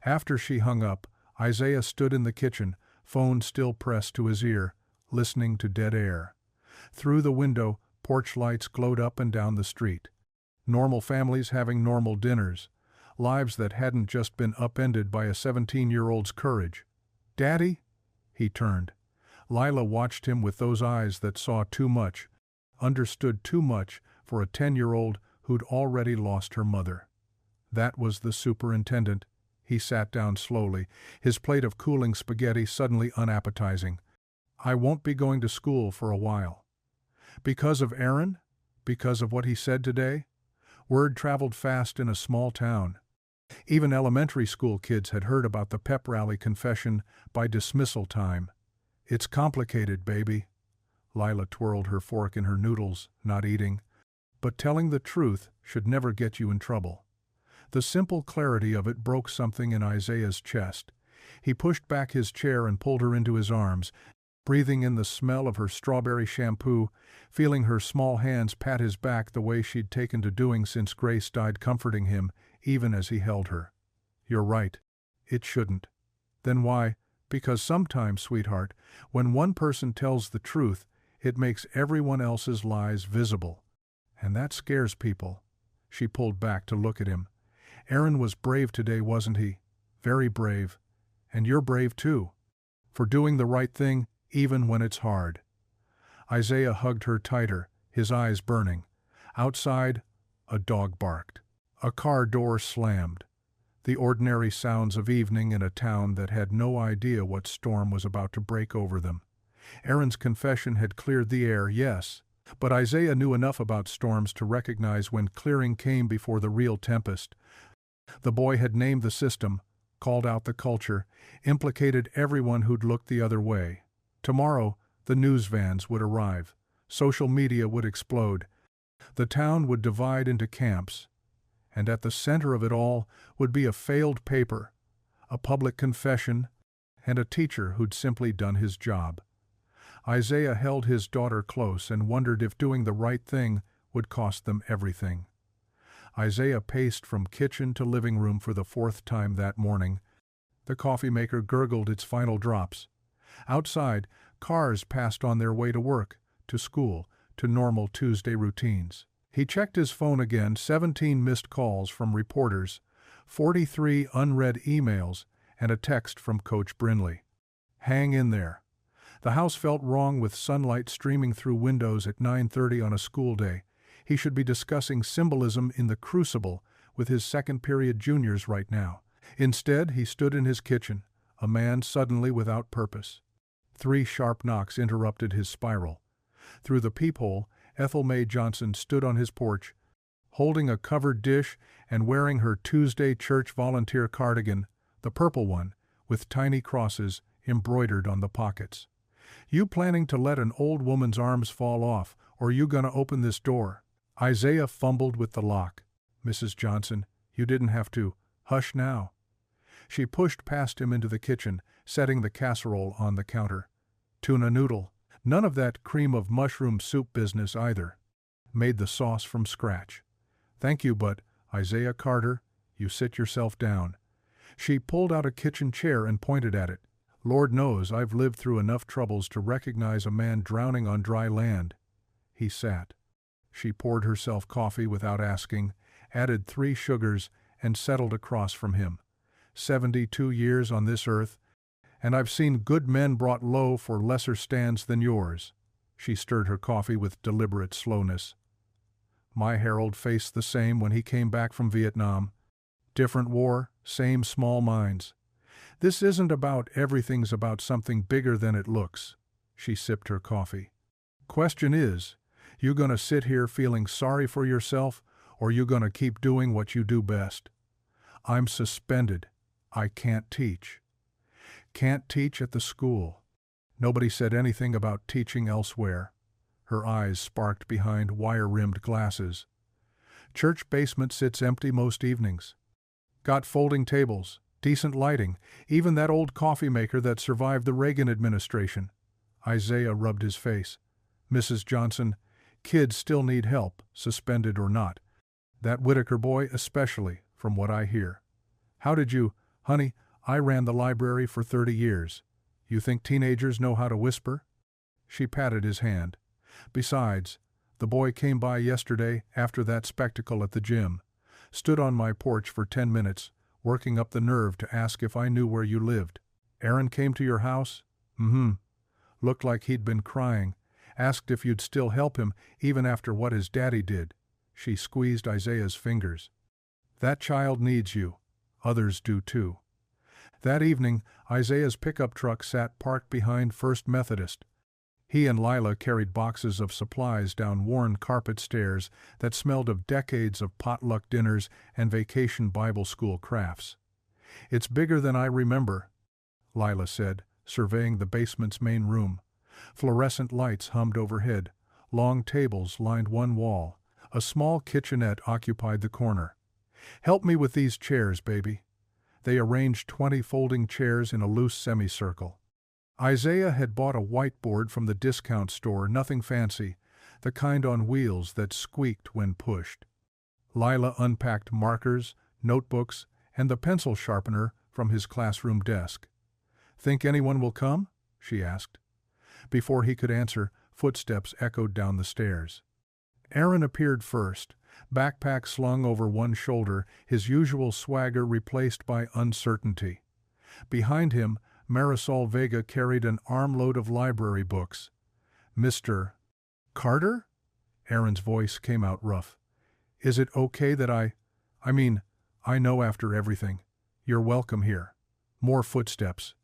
After she hung up, Isaiah stood in the kitchen, phone still pressed to his ear, listening to dead air. Through the window, porch lights glowed up and down the street. Normal families having normal dinners. Lives that hadn't just been upended by a 17-year-old's courage. "Daddy?" He turned. Lila watched him with those eyes that saw too much, understood too much for a 10-year-old who'd already lost her mother. That was the superintendent. He sat down slowly, his plate of cooling spaghetti suddenly unappetizing. "I won't be going to school for a while." Because of Aaron? Because of what he said today? Word traveled fast in a small town. Even elementary school kids had heard about the pep rally confession by dismissal time. "It's complicated, baby." Lila twirled her fork in her noodles, not eating. "But telling the truth should never get you in trouble." The simple clarity of it broke something in Isaiah's chest. He pushed back his chair and pulled her into his arms, breathing in the smell of her strawberry shampoo, feeling her small hands pat his back the way she'd taken to doing since Grace died, comforting him, even as he held her. "You're right. It shouldn't." "Then why?" "Because sometimes, sweetheart, when one person tells the truth, it makes everyone else's lies visible. And that scares people." She pulled back to look at him. "Aaron was brave today, wasn't he? Very brave. And you're brave too. For doing the right thing, even when it's hard." Isaiah hugged her tighter, his eyes burning. Outside, a dog barked. A car door slammed. The ordinary sounds of evening in a town that had no idea what storm was about to break over them. Aaron's confession had cleared the air, yes, but Isaiah knew enough about storms to recognize when clearing came before the real tempest. The boy had named the system, called out the culture, implicated everyone who'd looked the other way. Tomorrow, the news vans would arrive. Social media would explode. The town would divide into camps. And at the center of it all would be a failed paper, a public confession, and a teacher who'd simply done his job. Isaiah held his daughter close and wondered if doing the right thing would cost them everything. Isaiah paced from kitchen to living room for the 4th time that morning. The coffee maker gurgled its final drops. Outside, cars passed on their way to work, to school, to normal Tuesday routines. He checked his phone again, 17 missed calls from reporters, 43 unread emails, and a text from Coach Brinley. Hang in there. The house felt wrong with sunlight streaming through windows at 9:30 on a school day. He should be discussing symbolism in the crucible with his second-period juniors right now. Instead, he stood in his kitchen, a man suddenly without purpose. 3 sharp knocks interrupted his spiral. Through the peephole, Ethel May Johnson stood on his porch, holding a covered dish and wearing her Tuesday church volunteer cardigan, the purple one, with tiny crosses embroidered on the pockets. "You planning to let an old woman's arms fall off, or you gonna open this door?" Isaiah fumbled with the lock. "Mrs. Johnson, you didn't have to. Hush now." She pushed past him into the kitchen, setting the casserole on the counter. "Tuna noodle. None of that cream of mushroom soup business either. Made the sauce from scratch." "Thank you, but, Isaiah Carter, you sit yourself down." She pulled out a kitchen chair and pointed at it. "Lord knows I've lived through enough troubles to recognize a man drowning on dry land." He sat. She poured herself coffee without asking, added 3 sugars, and settled across from him. 72 years on this earth, and I've seen good men brought low for lesser stands than yours." She stirred her coffee with deliberate slowness. "My Harold faced the same when he came back from Vietnam. Different war, same small minds. This isn't about everything's about something bigger than it looks." She sipped her coffee. "Question is, you gonna sit here feeling sorry for yourself, or you gonna keep doing what you do best?" "I'm suspended. I can't teach." "Can't teach at the school." Nobody said anything about teaching elsewhere. Her eyes sparked behind wire-rimmed glasses. "Church basement sits empty most evenings. Got folding tables, decent lighting, even that old coffee maker that survived the Reagan administration." Isaiah rubbed his face. "Mrs. Johnson, kids still need help, suspended or not. That Whitaker boy especially, from what I hear." "How did you—" "Honey, I ran the library for 30 years. You think teenagers know how to whisper?" She patted his hand. "Besides, the boy came by yesterday after that spectacle at the gym. Stood on my porch for 10 minutes, working up the nerve to ask if I knew where you lived." "Aaron came to your house?" "Mm-hmm. Looked like he'd been crying. Asked if you'd still help him even after what his daddy did." She squeezed Isaiah's fingers. "That child needs you. Others do too." That evening, Isaiah's pickup truck sat parked behind First Methodist. He and Lila carried boxes of supplies down worn carpet stairs that smelled of decades of potluck dinners and vacation Bible school crafts. "It's bigger than I remember," Lila said, surveying the basement's main room. Fluorescent lights hummed overhead. Long tables lined one wall. A small kitchenette occupied the corner. "Help me with these chairs, baby." They arranged 20 folding chairs in a loose semicircle. Isaiah had bought a whiteboard from the discount store, nothing fancy, the kind on wheels that squeaked when pushed. Lila unpacked markers, notebooks, and the pencil sharpener from his classroom desk. "Think anyone will come?" she asked. Before he could answer, footsteps echoed down the stairs. Aaron appeared first, backpack slung over one shoulder, his usual swagger replaced by uncertainty. Behind him, Marisol Vega carried an armload of library books. "Mr. Carter?" Aaron's voice came out rough. "Is it okay that I mean, I know after everything. You're welcome here." More footsteps.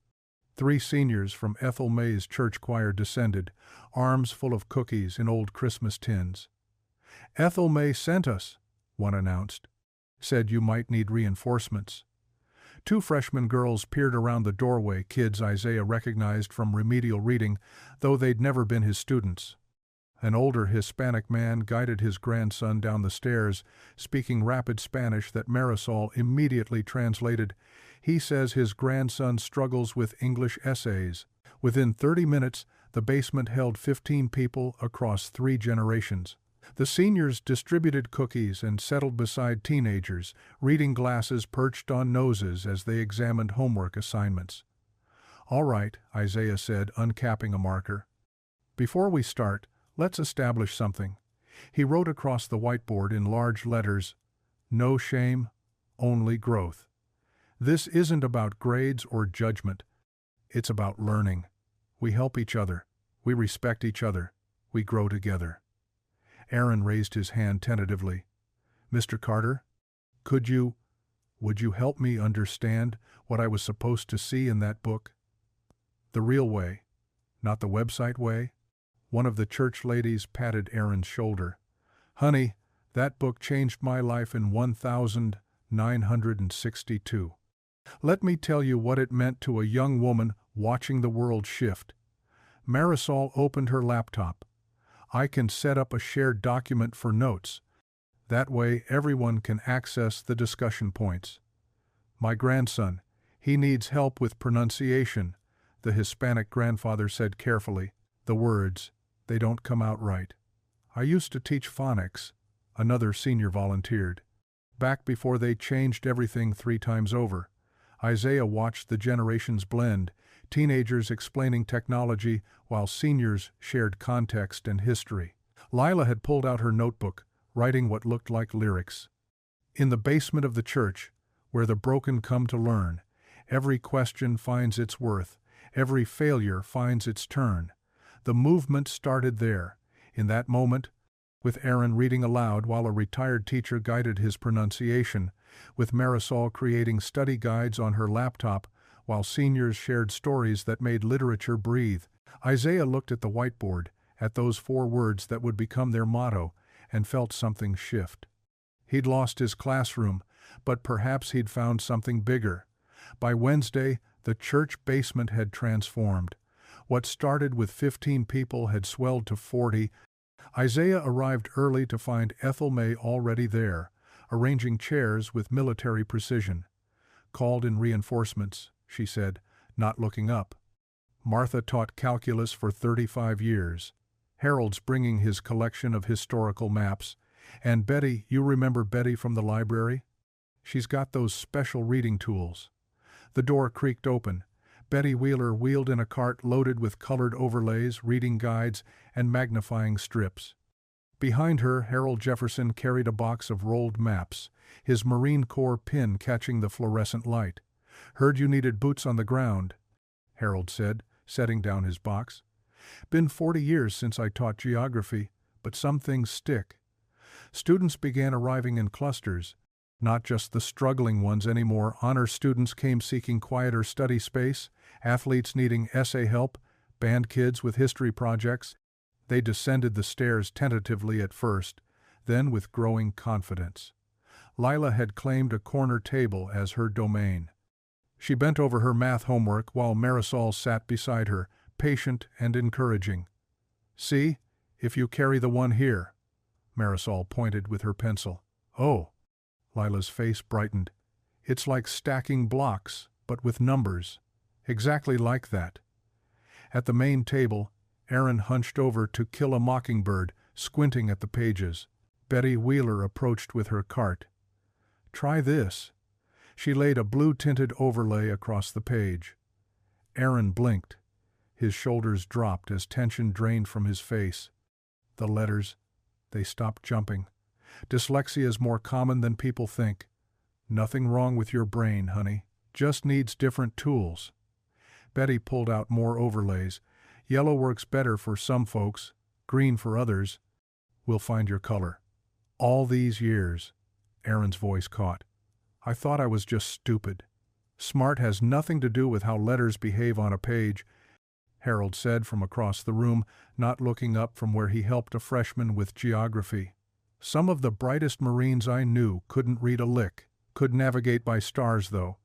3 seniors from Ethel May's church choir descended, arms full of cookies in old Christmas tins. "Ethel May sent us," one announced. "Said you might need reinforcements." 2 freshman girls peered around the doorway, kids Isaiah recognized from remedial reading, though they'd never been his students. An older Hispanic man guided his grandson down the stairs, speaking rapid Spanish that Marisol immediately translated. He says his grandson struggles with English essays. Within 30 minutes, the basement held 15 people across 3 generations. The seniors distributed cookies and settled beside teenagers, reading glasses perched on noses as they examined homework assignments. "All right," Isaiah said, uncapping a marker. "Before we start, let's establish something. He wrote across the whiteboard in large letters, "No shame, only growth." This isn't about grades or judgment. It's about learning. We help each other. We respect each other. We grow together. Aaron raised his hand tentatively. "Mr. Carter, would you help me understand what I was supposed to see in that book? The real way, not the website way?" One of the church ladies patted Aaron's shoulder. "Honey, that book changed my life in 1962. Let me tell you what it meant to a young woman watching the world shift." Marisol opened her laptop. "I can set up a shared document for notes. That way everyone can access the discussion points. My grandson, he needs help with pronunciation," the Hispanic grandfather said carefully. "The words, they don't come out right." "I used to teach phonics," another senior volunteered. "Back before they changed everything 3 times over." Isaiah watched the generations blend, teenagers explaining technology while seniors shared context and history. Lila had pulled out her notebook, writing what looked like lyrics. "In the basement of the church, where the broken come to learn, every question finds its worth, every failure finds its turn." The movement started there, in that moment, with Aaron reading aloud while a retired teacher guided his pronunciation, with Marisol creating study guides on her laptop while seniors shared stories that made literature breathe. Isaiah looked at the whiteboard, at those 4 words that would become their motto, and felt something shift. He'd lost his classroom, but perhaps he'd found something bigger. By Wednesday, the church basement had transformed. What started with 15 people had swelled to 40. Isaiah arrived early to find Ethel May already there, arranging chairs with military precision. "Called in reinforcements," she said, not looking up. "Martha taught calculus for 35 years. Harold's bringing his collection of historical maps. And Betty, you remember Betty from the library? She's got those special reading tools." The door creaked open. Betty Wheeler wheeled in a cart loaded with colored overlays, reading guides, and magnifying strips. Behind her, Harold Jefferson carried a box of rolled maps, his Marine Corps pin catching the fluorescent light. "Heard you needed boots on the ground," Harold said, setting down his box. "Been 40 years since I taught geography, but some things stick." Students began arriving in clusters. Not just the struggling ones anymore. Honor students came seeking quieter study space, athletes needing essay help, band kids with history projects. They descended the stairs tentatively at first, then with growing confidence. Lila had claimed a corner table as her domain. She bent over her math homework while Marisol sat beside her, patient and encouraging. "See, if you carry the one here." Marisol pointed with her pencil. "Oh." Lila's face brightened. "It's like stacking blocks, but with numbers. Exactly like that." At the main table, Aaron hunched over to kill a mockingbird, squinting at the pages. Betty Wheeler approached with her cart. "Try this." She laid a blue-tinted overlay across the page. Aaron blinked. His shoulders dropped as tension drained from his face. The letters, they stopped jumping. "Dyslexia is more common than people think. Nothing wrong with your brain, honey. Just needs different tools." Betty pulled out more overlays. "Yellow works better for some folks, green for others. We'll find your color." "All these years," Aaron's voice caught, "I thought I was just stupid." "Smart has nothing to do with how letters behave on a page," Harold said from across the room, not looking up from where he helped a freshman with geography. "Some of the brightest Marines I knew couldn't read a lick. Could navigate by stars, though."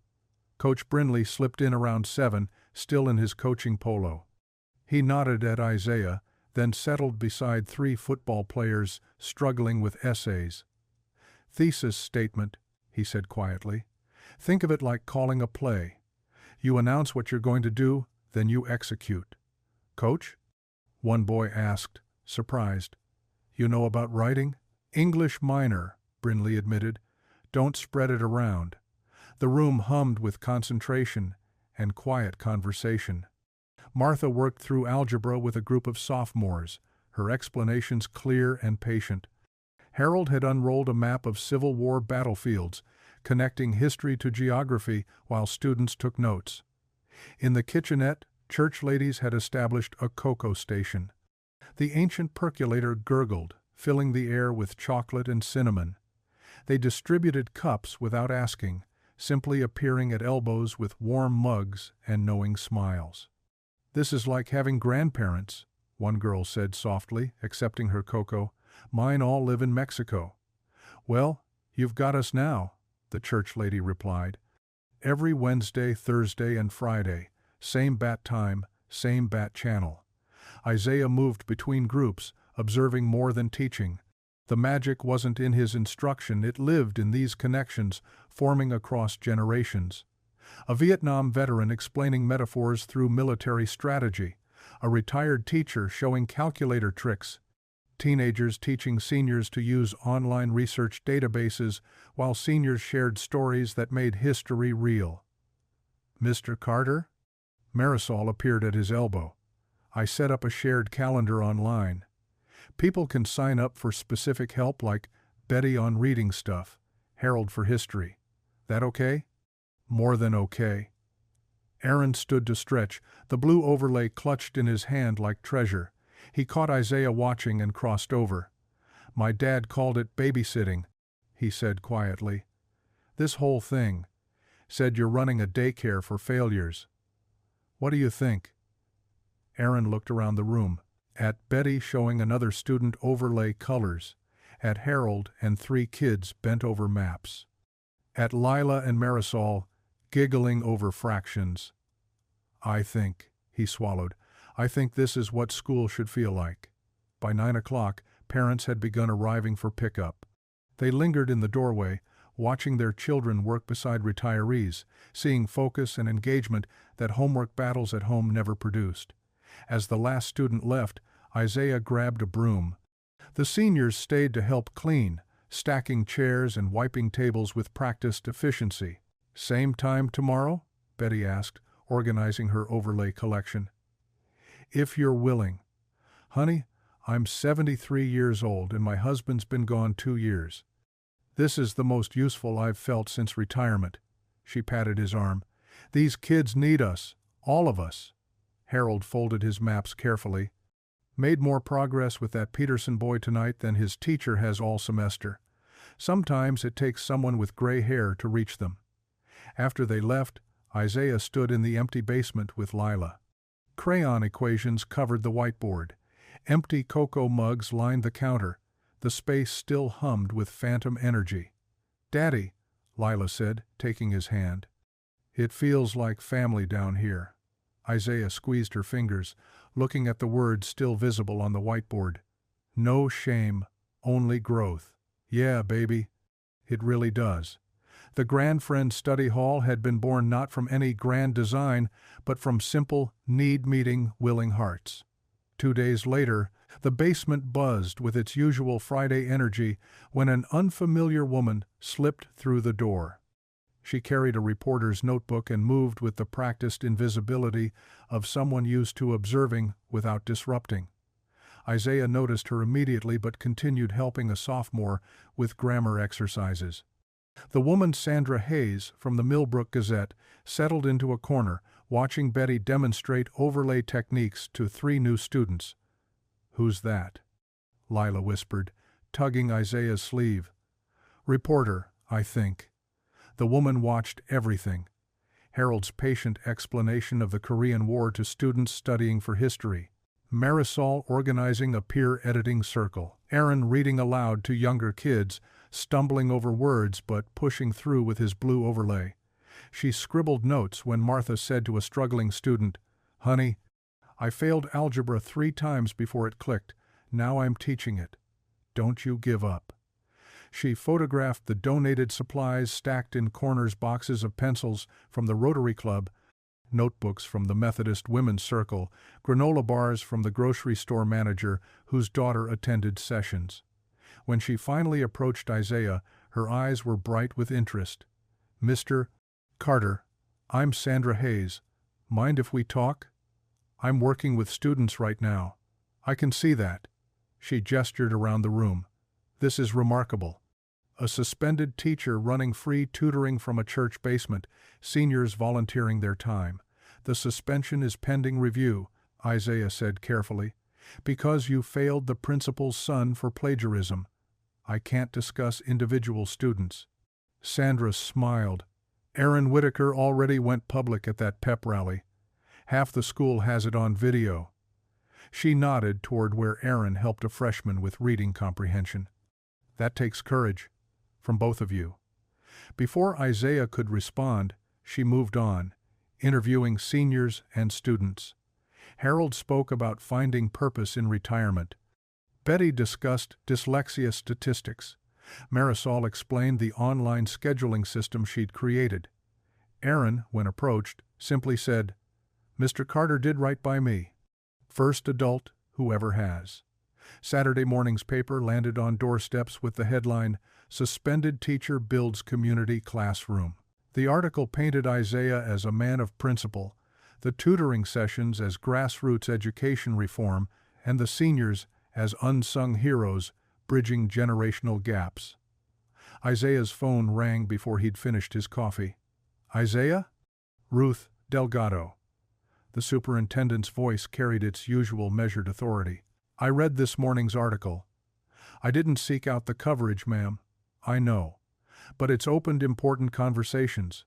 Coach Brindley slipped in around 7, still in his coaching polo. He nodded at Isaiah, then settled beside 3 football players struggling with essays. "Thesis statement," he said quietly. "Think of it like calling a play. You announce what you're going to do, then you execute." "Coach?" one boy asked, surprised. "You know about writing?" "English minor," Brindley admitted. "Don't spread it around." The room hummed with concentration and quiet conversation. Martha worked through algebra with a group of sophomores, her explanations clear and patient. Harold had unrolled a map of Civil War battlefields, connecting history to geography while students took notes. In the kitchenette, church ladies had established a cocoa station. The ancient percolator gurgled, filling the air with chocolate and cinnamon. They distributed cups without asking, simply appearing at elbows with warm mugs and knowing smiles. "This is like having grandparents," one girl said softly, accepting her cocoa. "Mine all live in Mexico." "Well, you've got us now," the church lady replied. "Every Wednesday, Thursday, and Friday, same bat time, same bat channel." Isaiah moved between groups, observing more than teaching. The magic wasn't in his instruction, it lived in these connections, forming across generations. A Vietnam veteran explaining metaphors through military strategy. A retired teacher showing calculator tricks. Teenagers teaching seniors to use online research databases while seniors shared stories that made history real. "Mr. Carter?" Marisol appeared at his elbow. "I set up a shared calendar online. People can sign up for specific help like Betty on reading stuff, Harold for history. That okay?" "More than okay." Aaron stood to stretch, the blue overlay clutched in his hand like treasure. He caught Isaiah watching and crossed over. "My dad called it babysitting," he said quietly. "This whole thing. Said you're running a daycare for failures. What do you think?" Aaron looked around the room. At Betty showing another student overlay colors. At Harold and 3 kids bent over maps. At Lila and Marisol giggling over fractions. "I think," he swallowed, "I think this is what school should feel like." By 9 o'clock, parents had begun arriving for pickup. They lingered in the doorway, watching their children work beside retirees, seeing focus and engagement that homework battles at home never produced. As the last student left, Isaiah grabbed a broom. The seniors stayed to help clean, stacking chairs and wiping tables with practiced efficiency. "Same time tomorrow?" Betty asked, organizing her overlay collection. "If you're willing. Honey, I'm 73 years old and my husband's been gone 2 years. This is the most useful I've felt since retirement." She patted his arm. "These kids need us, all of us." Harold folded his maps carefully. "Made more progress with that Peterson boy tonight than his teacher has all semester. Sometimes it takes someone with gray hair to reach them." After they left, Isaiah stood in the empty basement with Lila. Crayon equations covered the whiteboard. Empty cocoa mugs lined the counter. The space still hummed with phantom energy. "Daddy," Lila said, taking his hand. "It feels like family down here." Isaiah squeezed her fingers, looking at the words still visible on the whiteboard. "No shame, only growth." "Yeah, baby. It really does." The Grand Friend Study Hall had been born not from any grand design, but from simple, need-meeting, willing hearts. 2 days later, the basement buzzed with its usual Friday energy when an unfamiliar woman slipped through the door. She carried a reporter's notebook and moved with the practiced invisibility of someone used to observing without disrupting. Isaiah noticed her immediately but continued helping a sophomore with grammar exercises. The woman Sandra Hayes from the Millbrook Gazette settled into a corner, watching Betty demonstrate overlay techniques to 3 new students. "Who's that?" Lila whispered, tugging Isaiah's sleeve. "Reporter, I think." The woman watched everything. Harold's patient explanation of the Korean War to students studying for history. Marisol organizing a peer editing circle. Aaron reading aloud to younger kids, stumbling over words but pushing through with his blue overlay. She scribbled notes when Martha said to a struggling student, "Honey, I failed algebra 3 times before it clicked. Now I'm teaching it. Don't you give up." She photographed the donated supplies stacked in corners, boxes of pencils from the Rotary Club, notebooks from the Methodist Women's Circle, granola bars from the grocery store manager whose daughter attended sessions. When she finally approached Isaiah, her eyes were bright with interest. "Mr. Carter, I'm Sandra Hayes. Mind if we talk? I'm working with students right now." "I can see that." She gestured around the room. This is remarkable. A suspended teacher running free tutoring from a church basement, seniors volunteering their time. The suspension is pending review, Isaiah said carefully, because you failed the principal's son for plagiarism. I can't discuss individual students. Sandra smiled. Aaron Whitaker already went public at that pep rally. Half the school has it on video. She nodded toward where Aaron helped a freshman with reading comprehension. That takes courage. From both of you. Before Isaiah could respond, she moved on, interviewing seniors and students. Harold spoke about finding purpose in retirement. Betty discussed dyslexia statistics. Marisol explained the online scheduling system she'd created. Aaron, when approached, simply said, "Mr. Carter did right by me. First adult who ever has." Saturday morning's paper landed on doorsteps with the headline, "Suspended Teacher Builds Community Classroom." The article painted Isaiah as a man of principle, the tutoring sessions as grassroots education reform, and the seniors as unsung heroes bridging generational gaps. Isaiah's phone rang before he'd finished his coffee. "Isaiah?" "Ruth Delgado." The superintendent's voice carried its usual measured authority. "I read this morning's article. I didn't seek out the coverage, ma'am. I know. But it's opened important conversations.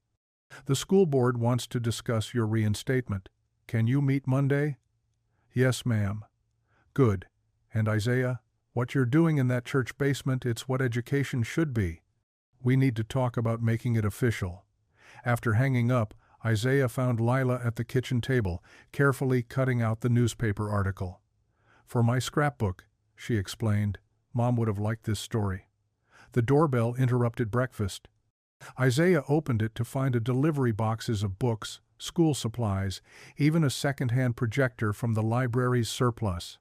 The school board wants to discuss your reinstatement. Can you meet Monday?" "Yes, ma'am." "Good. And Isaiah, what you're doing in that church basement, it's what education should be. We need to talk about making it official." After hanging up, Isaiah found Lila at the kitchen table, carefully cutting out the newspaper article. "For my scrapbook," she explained. "Mom would have liked this story." The doorbell interrupted breakfast. Isaiah opened it to find a delivery boxes of books, school supplies, even a second-hand projector from the library's surplus.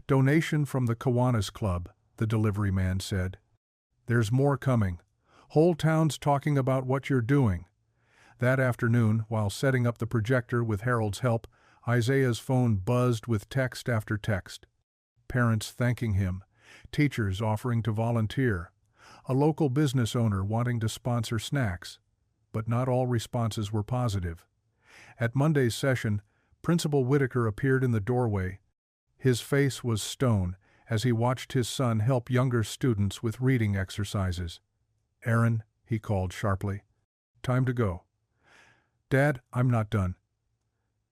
"Donation from the Kiwanis Club," the delivery man said. "There's more coming. Whole town's talking about what you're doing." That afternoon, while setting up the projector with Harold's help, Isaiah's phone buzzed with text after text. Parents thanking him, teachers offering to volunteer, a local business owner wanting to sponsor snacks. But not all responses were positive. At Monday's session, Principal Whitaker appeared in the doorway. His face was stone as he watched his son help younger students with reading exercises. "Aaron," he called sharply. "Time to go." "Dad, I'm not done."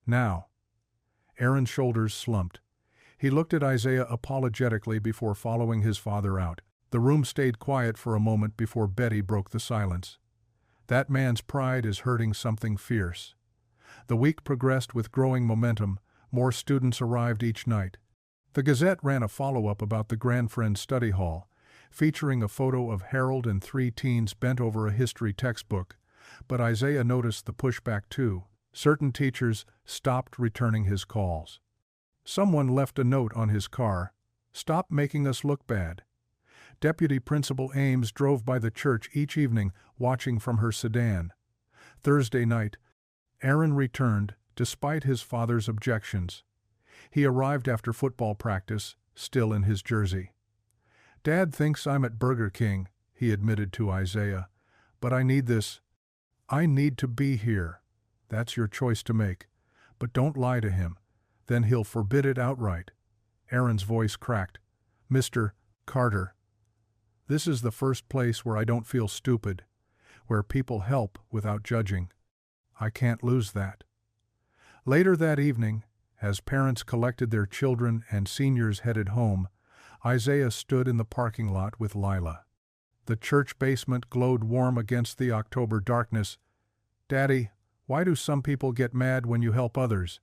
"Now." Aaron's shoulders slumped. He looked at Isaiah apologetically before following his father out. The room stayed quiet for a moment before Betty broke the silence. "That man's pride is hurting something fierce." The week progressed with growing momentum. More students arrived each night. The Gazette ran a follow-up about the Grand Friend Study Hall, featuring a photo of Harold and 3 teens bent over a history textbook. But Isaiah noticed the pushback too. Certain teachers stopped returning his calls. Someone left a note on his car, "Stop making us look bad." Deputy Principal Ames drove by the church each evening, watching from her sedan. Thursday night, Aaron returned, despite his father's objections. He arrived after football practice, still in his jersey. "Dad thinks I'm at Burger King," he admitted to Isaiah. "But I need this. I need to be here." "That's your choice to make. But don't lie to him. Then he'll forbid it outright." Aaron's voice cracked. "Mr. Carter, this is the first place where I don't feel stupid, where people help without judging. I can't lose that." Later that evening, as parents collected their children and seniors headed home, Isaiah stood in the parking lot with Lila. The church basement glowed warm against the October darkness. "Daddy, why do some people get mad when you help others?"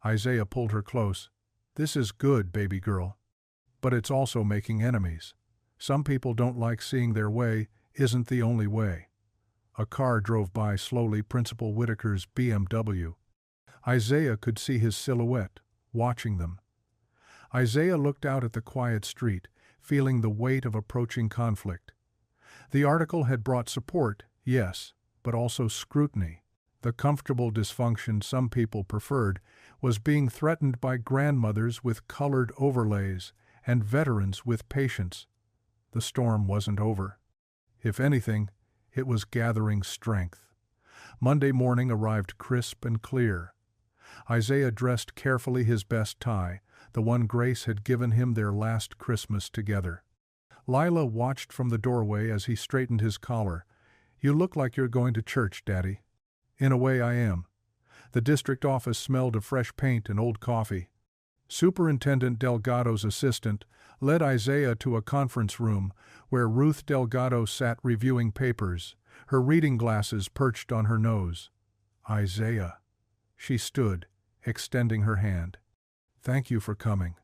Isaiah pulled her close. "This is good, baby girl. But it's also making enemies. Some people don't like seeing their way isn't the only way." A car drove by slowly, Principal Whitaker's BMW. Isaiah could see his silhouette, watching them. Isaiah looked out at the quiet street, feeling the weight of approaching conflict. The article had brought support, yes, but also scrutiny. The comfortable dysfunction some people preferred was being threatened by grandmothers with colored overlays and veterans with patience. The storm wasn't over. If anything, it was gathering strength. Monday morning arrived crisp and clear. Isaiah dressed carefully, his best tie, the one Grace had given him their last Christmas together. Lila watched from the doorway as he straightened his collar. "You look like you're going to church, Daddy." "In a way I am." The district office smelled of fresh paint and old coffee. Superintendent Delgado's assistant led Isaiah to a conference room where Ruth Delgado sat reviewing papers, her reading glasses perched on her nose. "Isaiah." She stood, extending her hand. "Thank you for coming."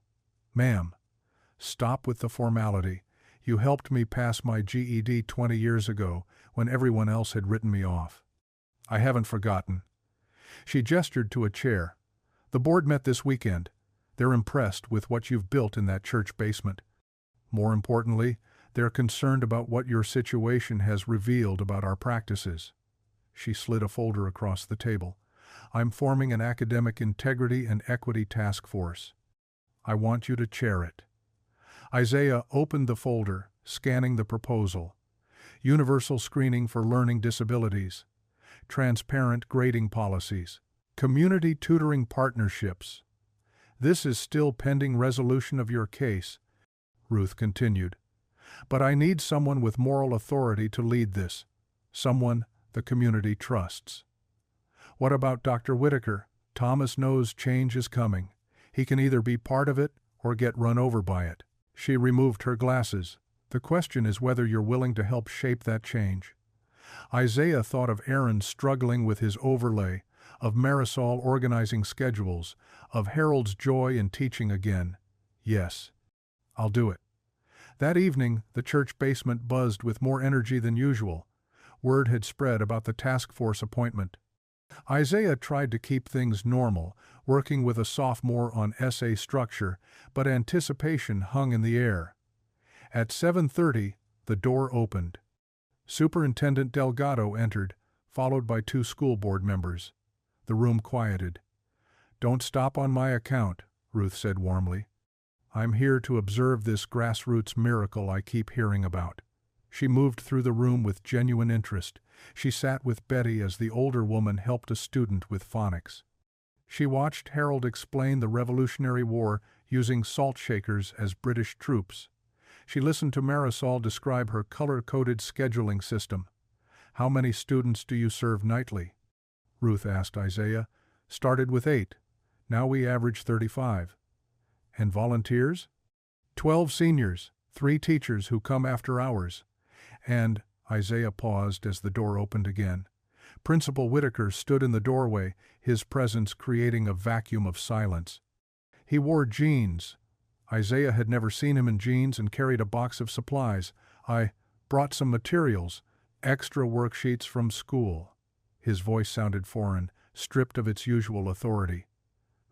"Ma'am." "Stop with the formality. You helped me pass my GED 20 years ago when everyone else had written me off." "I haven't forgotten." She gestured to a chair. "The board met this weekend. They're impressed with what you've built in that church basement. More importantly, they're concerned about what your situation has revealed about our practices." She slid a folder across the table. "I'm forming an academic integrity and equity task force. I want you to chair it." Isaiah opened the folder, scanning the proposal. Universal screening for learning disabilities, transparent grading policies, community tutoring partnerships. "This is still pending resolution of your case," Ruth continued. "But I need someone with moral authority to lead this, someone the community trusts." "What about Dr. Whitaker? Thomas knows change is coming. He can either be part of it or get run over by it." She removed her glasses. "The question is whether you're willing to help shape that change." Isaiah thought of Aaron struggling with his overlay, of Marisol organizing schedules, of Harold's joy in teaching again. "Yes, I'll do it." That evening, the church basement buzzed with more energy than usual. Word had spread about the task force appointment. Isaiah tried to keep things normal, working with a sophomore on essay structure, but anticipation hung in the air. At 7:30, the door opened. Superintendent Delgado entered, followed by 2 school board members. The room quieted. "Don't stop on my account," Ruth said warmly. "I'm here to observe this grassroots miracle I keep hearing about." She moved through the room with genuine interest. She sat with Betty as the older woman helped a student with phonics. She watched Harold explain the Revolutionary War using salt shakers as British troops. She listened to Marisol describe her color-coded scheduling system. "How many students do you serve nightly?" Ruth asked Isaiah. "Started with 8. Now we average 35. "And volunteers?" 12 seniors, 3 teachers who come after hours. And Isaiah paused as the door opened again. Principal Whitaker stood in the doorway, his presence creating a vacuum of silence. He wore jeans. Isaiah had never seen him in jeans and carried a box of supplies. "I brought some materials, extra worksheets from school." His voice sounded foreign, stripped of its usual authority.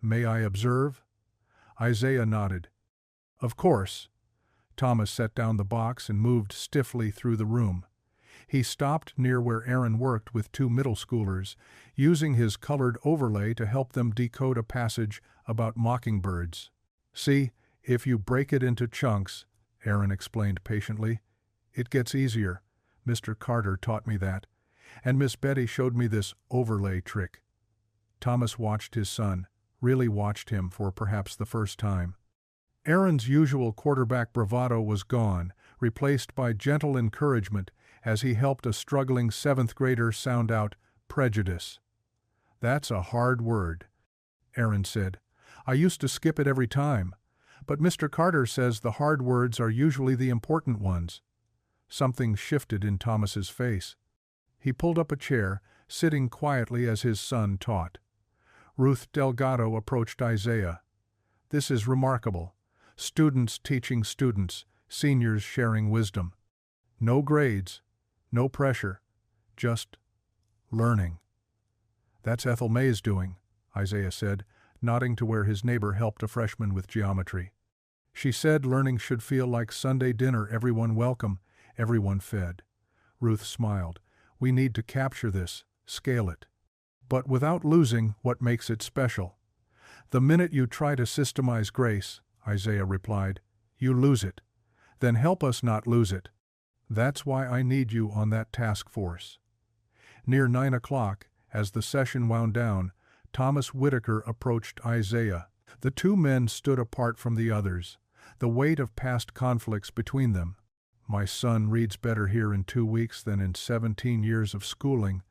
"May I observe?" Isaiah nodded. "Of course." Thomas set down the box and moved stiffly through the room. He stopped near where Aaron worked with 2 middle schoolers, using his colored overlay to help them decode a passage about mockingbirds. "See, if you break it into chunks," Aaron explained patiently, "it gets easier. Mr. Carter taught me that. And Miss Betty showed me this overlay trick." Thomas watched his son, really watched him for perhaps the first time. Aaron's usual quarterback bravado was gone, replaced by gentle encouragement as he helped a struggling 7th grader sound out prejudice. "That's a hard word," Aaron said. "I used to skip it every time, but Mr. Carter says the hard words are usually the important ones." Something shifted in Thomas's face. He pulled up a chair, sitting quietly as his son taught. Ruth Delgado approached Isaiah. "This is remarkable. Students teaching students, seniors sharing wisdom. No grades, no pressure, just learning." "That's Ethel May's doing," Isaiah said, nodding to where his neighbor helped a freshman with geometry. "She said learning should feel like Sunday dinner, everyone welcome, everyone fed." Ruth smiled. "We need to capture this, scale it. But without losing what makes it special." "The minute you try to systemize grace," Isaiah replied, You lose it. Then help us not lose it. That's why I need you on that task force." Near 9 o'clock, as the session wound down, Thomas Whitaker approached Isaiah. The two men stood apart from the others, the weight of past conflicts between them. "My son reads better here in 2 weeks than in 17 years of schooling,"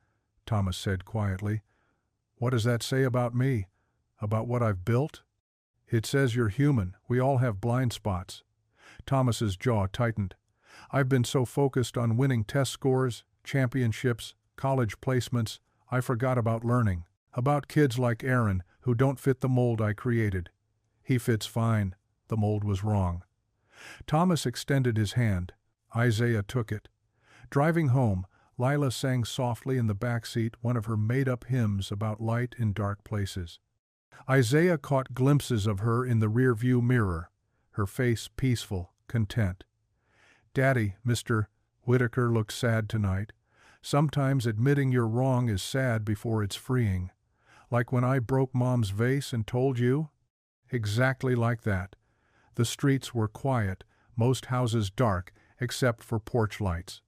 Thomas said quietly. "What does that say about me? About what I've built?" "It says you're human. We all have blind spots." Thomas's jaw tightened. "I've been so focused on winning test scores, championships, college placements, I forgot about learning. About kids like Aaron who don't fit the mold I created. He fits fine. The mold was wrong." Thomas extended his hand. Isaiah took it. Driving home, Lila sang softly in the back seat one of her made-up hymns about light in dark places. Isaiah caught glimpses of her in the rear-view mirror, her face peaceful, content. "Daddy," Mr. Whitaker looked sad tonight. "Sometimes admitting you're wrong is sad before it's freeing. Like when I broke Mom's vase and told you?" Exactly like that. The streets were quiet, most houses dark, except for porch lights.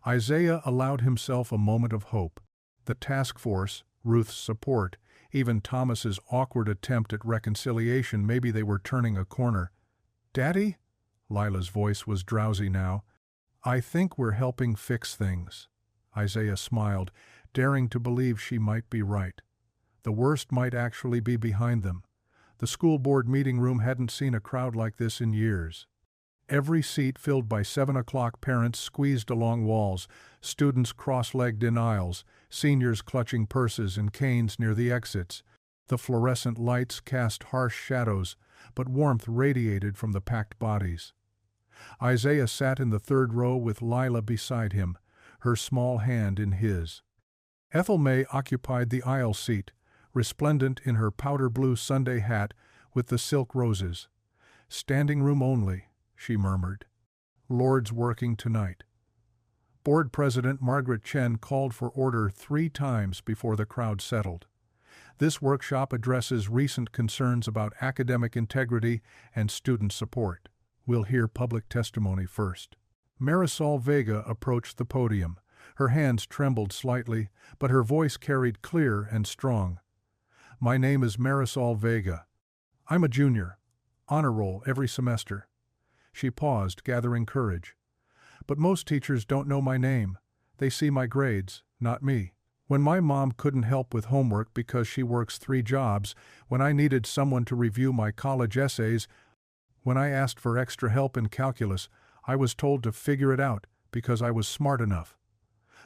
Isaiah allowed himself a moment of hope. The task force, Ruth's support, even Thomas's awkward attempt at reconciliation, maybe they were turning a corner. "Daddy?" Lila's voice was drowsy now. "I think we're helping fix things." Isaiah smiled, daring to believe she might be right. The worst might actually be behind them. The school board meeting room hadn't seen a crowd like this in years. Every seat filled by 7 o'clock parents squeezed along walls, students cross-legged in aisles, seniors clutching purses and canes near the exits. The fluorescent lights cast harsh shadows, but warmth radiated from the packed bodies. Isaiah sat in the third row with Lila beside him, her small hand in his. Ethel May occupied the aisle seat, resplendent in her powder-blue Sunday hat with the silk roses. "Standing room only," she murmured. "Lord's working tonight." Board President Margaret Chen called for order 3 times before the crowd settled. This workshop addresses recent concerns about academic integrity and student support. We'll hear public testimony first. Marisol Vega approached the podium. Her hands trembled slightly, but her voice carried clear and strong. "My name is Marisol Vega. I'm a junior. Honor roll every semester." She paused, gathering courage. "But most teachers don't know my name. They see my grades, not me. When my mom couldn't help with homework because she works 3 jobs, when I needed someone to review my college essays, when I asked for extra help in calculus, I was told to figure it out because I was smart enough."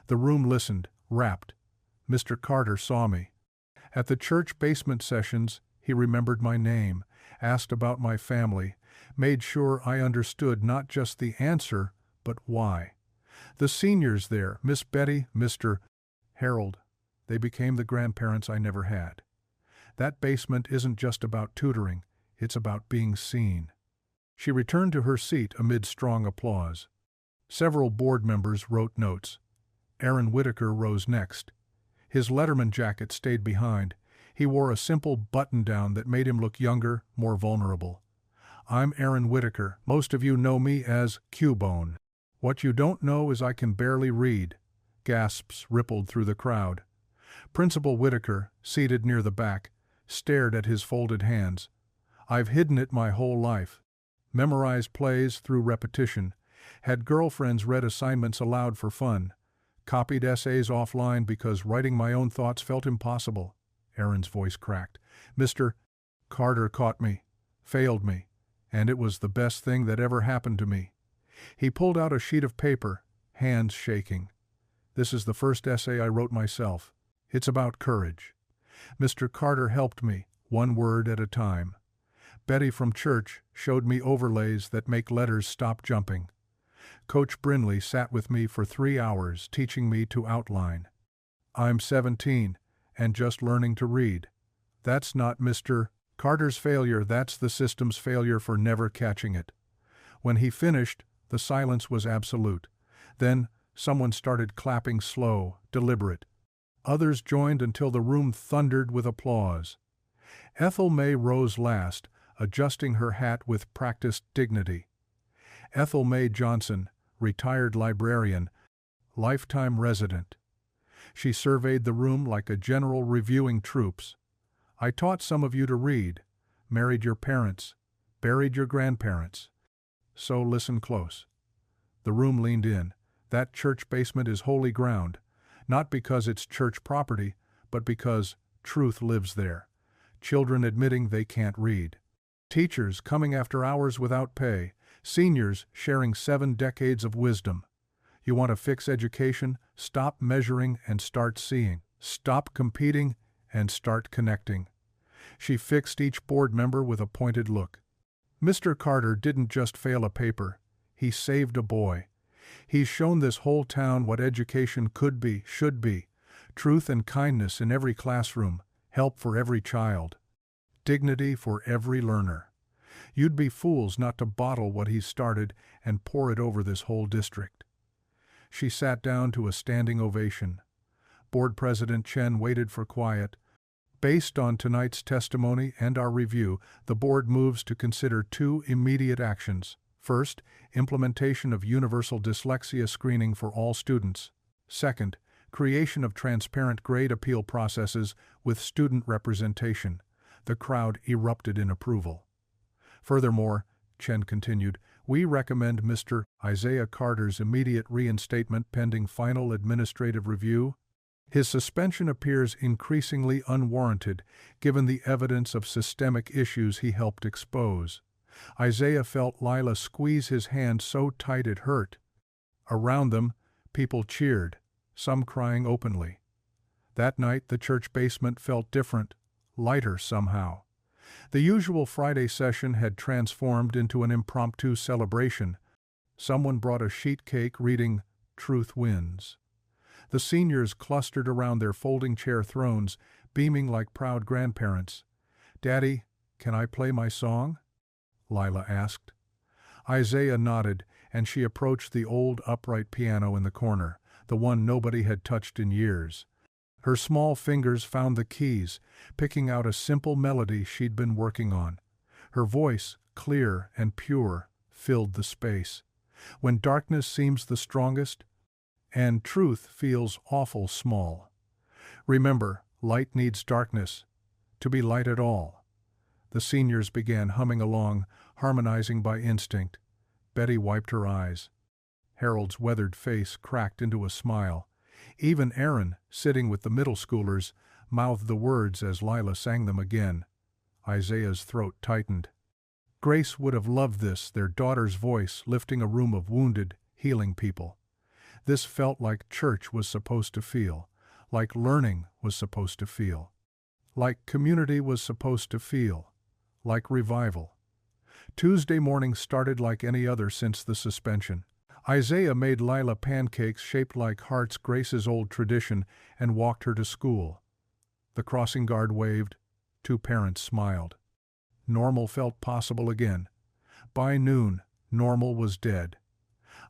The room listened, rapt. Mr. Carter saw me. At the church basement sessions, he remembered my name, asked about my family, made sure I understood not just the answer, but why. The seniors there, Miss Betty, Mr. Harold, they became the grandparents I never had. That basement isn't just about tutoring, it's about being seen. She returned to her seat amid strong applause. Several board members wrote notes. Aaron Whitaker rose next. His Letterman jacket stayed behind. He wore a simple button-down that made him look younger, more vulnerable. "I'm Aaron Whitaker. Most of you know me as Cubone. What you don't know is I can barely read." Gasps rippled through the crowd. Principal Whitaker, seated near the back, stared at his folded hands. "I've hidden it my whole life. Memorized plays through repetition. Had girlfriends read assignments aloud for fun. Copied essays offline because writing my own thoughts felt impossible." Aaron's voice cracked. "Mr. Carter caught me, failed me, and it was the best thing that ever happened to me." He pulled out a sheet of paper, hands shaking. "This is the first essay I wrote myself. It's about courage. Mr. Carter helped me, 1 word at a time. Betty from church showed me overlays that make letters stop jumping. Coach Brinley sat with me for 3 hours teaching me to outline. I'm 17 and just learning to read. That's not Mr. Carter's failure, that's the system's failure for never catching it." When he finished, the silence was absolute. Then someone started clapping slow, deliberate. Others joined until the room thundered with applause. Ethel May rose last, adjusting her hat with practiced dignity. Ethel Mae Johnson, retired librarian, lifetime resident. She surveyed the room like a general reviewing troops. I taught some of you to read, married your parents, buried your grandparents. So listen close. The room leaned in. That church basement is holy ground, not because it's church property, but because truth lives there. Children admitting they can't read. Teachers coming after hours without pay. Seniors sharing 7 decades of wisdom. You want to fix education? Stop measuring and start seeing. Stop competing and start connecting. She fixed each board member with a pointed look. Mr. Carter didn't just fail a paper. He saved a boy. He's shown this whole town what education could be, should be. Truth and kindness in every classroom. Help for every child. Dignity for every learner. You'd be fools not to bottle what he started and pour it over this whole district. She sat down to a standing ovation. Board President Chen waited for quiet. Based on tonight's testimony and our review, the board moves to consider 2 immediate actions. First, implementation of universal dyslexia screening for all students. Second, creation of transparent grade appeal processes with student representation. The crowd erupted in approval. Furthermore, Chen continued, we recommend Mr. Isaiah Carter's immediate reinstatement pending final administrative review. His suspension appears increasingly unwarranted given the evidence of systemic issues he helped expose. Isaiah felt Lila squeeze his hand so tight it hurt. Around them, people cheered, some crying openly. That night the church basement felt different, lighter somehow. The usual Friday session had transformed into an impromptu celebration. Someone brought a sheet cake reading, "Truth Wins." The seniors clustered around their folding chair thrones, beaming like proud grandparents. "Daddy, can I play my song?" Lila asked. Isaiah nodded, and she approached the old upright piano in the corner, the one nobody had touched in years. Her small fingers found the keys, picking out a simple melody she'd been working on. Her voice, clear and pure, filled the space. When darkness seems the strongest, and truth feels awful small. Remember, light needs darkness, to be light at all. The seniors began humming along, harmonizing by instinct. Betty wiped her eyes. Harold's weathered face cracked into a smile. Even Aaron, sitting with the middle schoolers, mouthed the words as Lila sang them again. Isaiah's throat tightened. Grace would have loved this, their daughter's voice lifting a room of wounded, healing people. This felt like church was supposed to feel, like learning was supposed to feel, like community was supposed to feel, like revival. Tuesday morning started like any other since the suspension. Isaiah made Lila pancakes shaped like hearts, Grace's old tradition, and walked her to school. The crossing guard waved. 2 parents smiled. Normal felt possible again. By noon, normal was dead.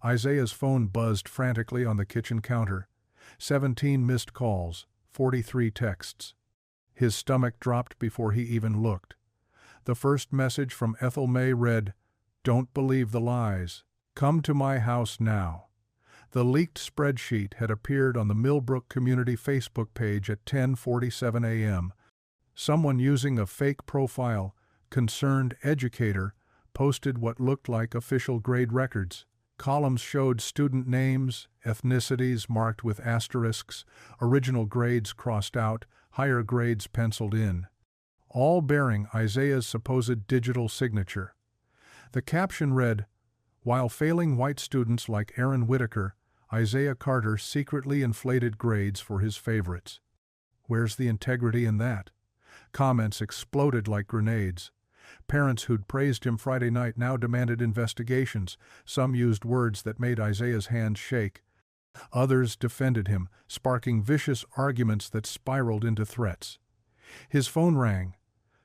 Isaiah's phone buzzed frantically on the kitchen counter. 17 missed calls, 43 texts. His stomach dropped before he even looked. The first message from Ethel Mae read, "Don't believe the lies. Come to my house now." The leaked spreadsheet had appeared on the Millbrook Community Facebook page at 10:47 a.m. Someone using a fake profile, Concerned Educator, posted what looked like official grade records. Columns showed student names, ethnicities marked with asterisks, original grades crossed out, higher grades penciled in, all bearing Isaiah's supposed digital signature. The caption read, "While failing white students like Aaron Whitaker, Isaiah Carter secretly inflated grades for his favorites." Where's the integrity in that? Comments exploded like grenades. Parents who'd praised him Friday night now demanded investigations. Some used words that made Isaiah's hands shake. Others defended him, sparking vicious arguments that spiraled into threats. His phone rang.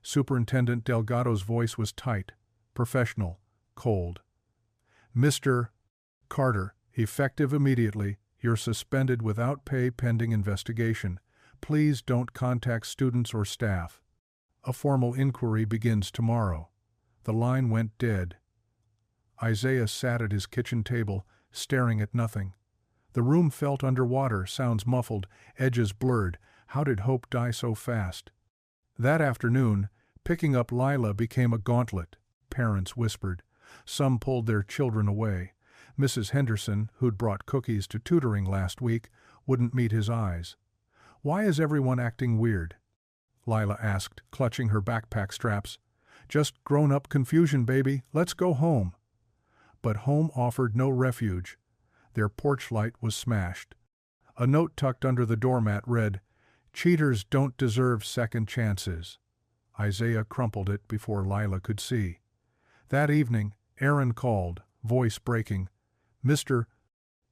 Superintendent Delgado's voice was tight, professional, cold. "Mr. Carter, effective immediately, you're suspended without pay pending investigation. Please don't contact students or staff. A formal inquiry begins tomorrow." The line went dead. Isaiah sat at his kitchen table, staring at nothing. The room felt underwater, sounds muffled, edges blurred. How did hope die so fast? That afternoon, picking up Lila became a gauntlet. Parents whispered. Some pulled their children away. Mrs. Henderson, who'd brought cookies to tutoring last week, wouldn't meet his eyes. "Why is everyone acting weird?" Lila asked, clutching her backpack straps. "Just grown-up confusion, baby. Let's go home." But home offered no refuge. Their porch light was smashed. A note tucked under the doormat read, "Cheaters don't deserve second chances." Isaiah crumpled it before Lila could see. That evening, Aaron called, voice breaking. "Mr.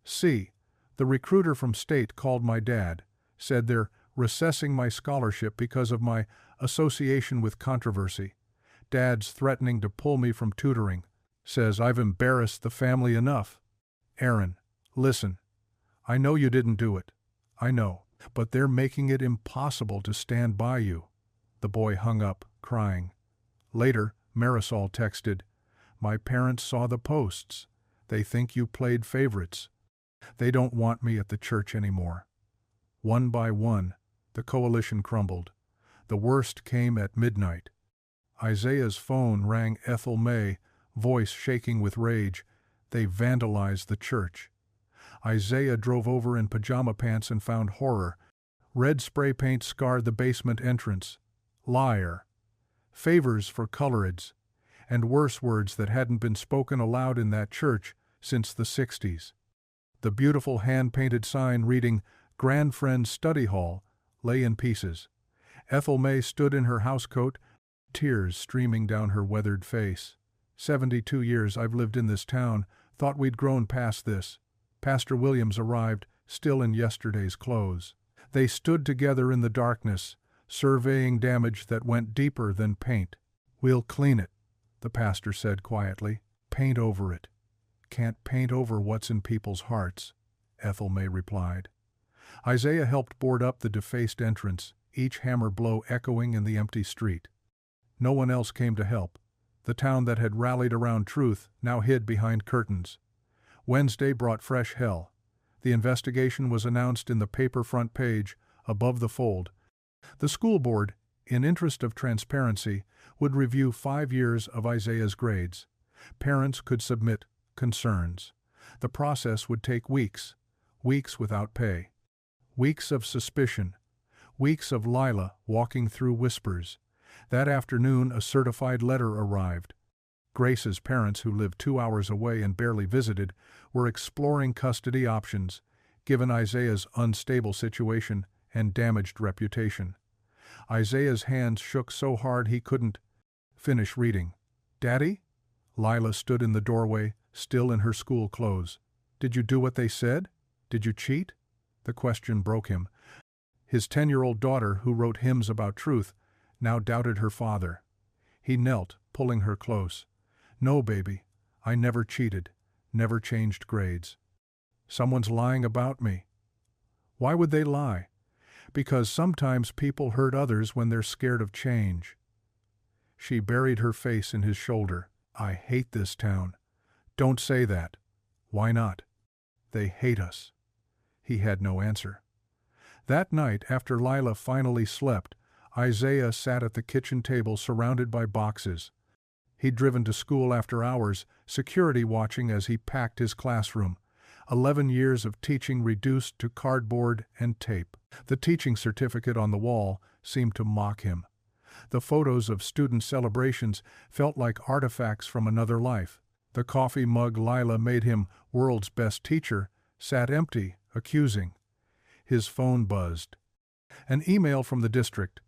C. The recruiter from state called my dad. Said they're recessing my scholarship because of my association with controversy. Dad's threatening to pull me from tutoring. Says I've embarrassed the family enough." "Aaron, listen. I know you didn't do it. I know. But they're making it impossible to stand by you." The boy hung up, crying. Later, Marisol texted, "My parents saw the posts. They think you played favorites. They don't want me at the church anymore." One by one, the coalition crumbled. The worst came at midnight. Isaiah's phone rang. Ethel May, voice shaking with rage. They vandalized the church. Isaiah drove over in pajama pants and found horror. Red spray paint scarred the basement entrance. Liar. Favors for colorids. And worse, words that hadn't been spoken aloud in that church since the 60s. The beautiful hand-painted sign reading "Grand Friends Study Hall" lay in pieces. Ethel May stood in her housecoat, tears streaming down her weathered face. 72 years I've lived in this town, thought we'd grown past this." Pastor Williams arrived, still in yesterday's clothes. They stood together in the darkness, surveying damage that went deeper than paint. "We'll clean it," the pastor said quietly. "Paint over it." "Can't paint over what's in people's hearts," Ethel May replied. Isaiah helped board up the defaced entrance, each hammer blow echoing in the empty street. No one else came to help. The town that had rallied around truth now hid behind curtains. Wednesday brought fresh hell. The investigation was announced in the paper front page, above the fold. The school board, in interest of transparency, would review 5 years of Isaiah's grades. Parents could submit concerns. The process would take weeks, weeks without pay. Weeks of suspicion, weeks of Lila walking through whispers. That afternoon a certified letter arrived. Grace's parents, who lived 2 hours away and barely visited, were exploring custody options, given Isaiah's unstable situation and damaged reputation. Isaiah's hands shook so hard he couldn't finish reading. "Daddy?" Lila stood in the doorway, still in her school clothes. "Did you do what they said? Did you cheat?" The question broke him. His 10-year-old daughter, who wrote hymns about truth, now doubted her father. He knelt, pulling her close. "No, baby, I never cheated, never changed grades. Someone's lying about me." "Why would they lie?" "Because sometimes people hurt others when they're scared of change." She buried her face in his shoulder. "I hate this town." "Don't say that." "Why not?" "They hate us." He had no answer. That night, after Lila finally slept, Isaiah sat at the kitchen table surrounded by boxes. He'd driven to school after hours, security watching as he packed his classroom. 11 years of teaching reduced to cardboard and tape. The teaching certificate on the wall seemed to mock him. The photos of student celebrations felt like artifacts from another life. The coffee mug Lila made him world's best teacher sat empty, accusing. His phone buzzed. An email from the district.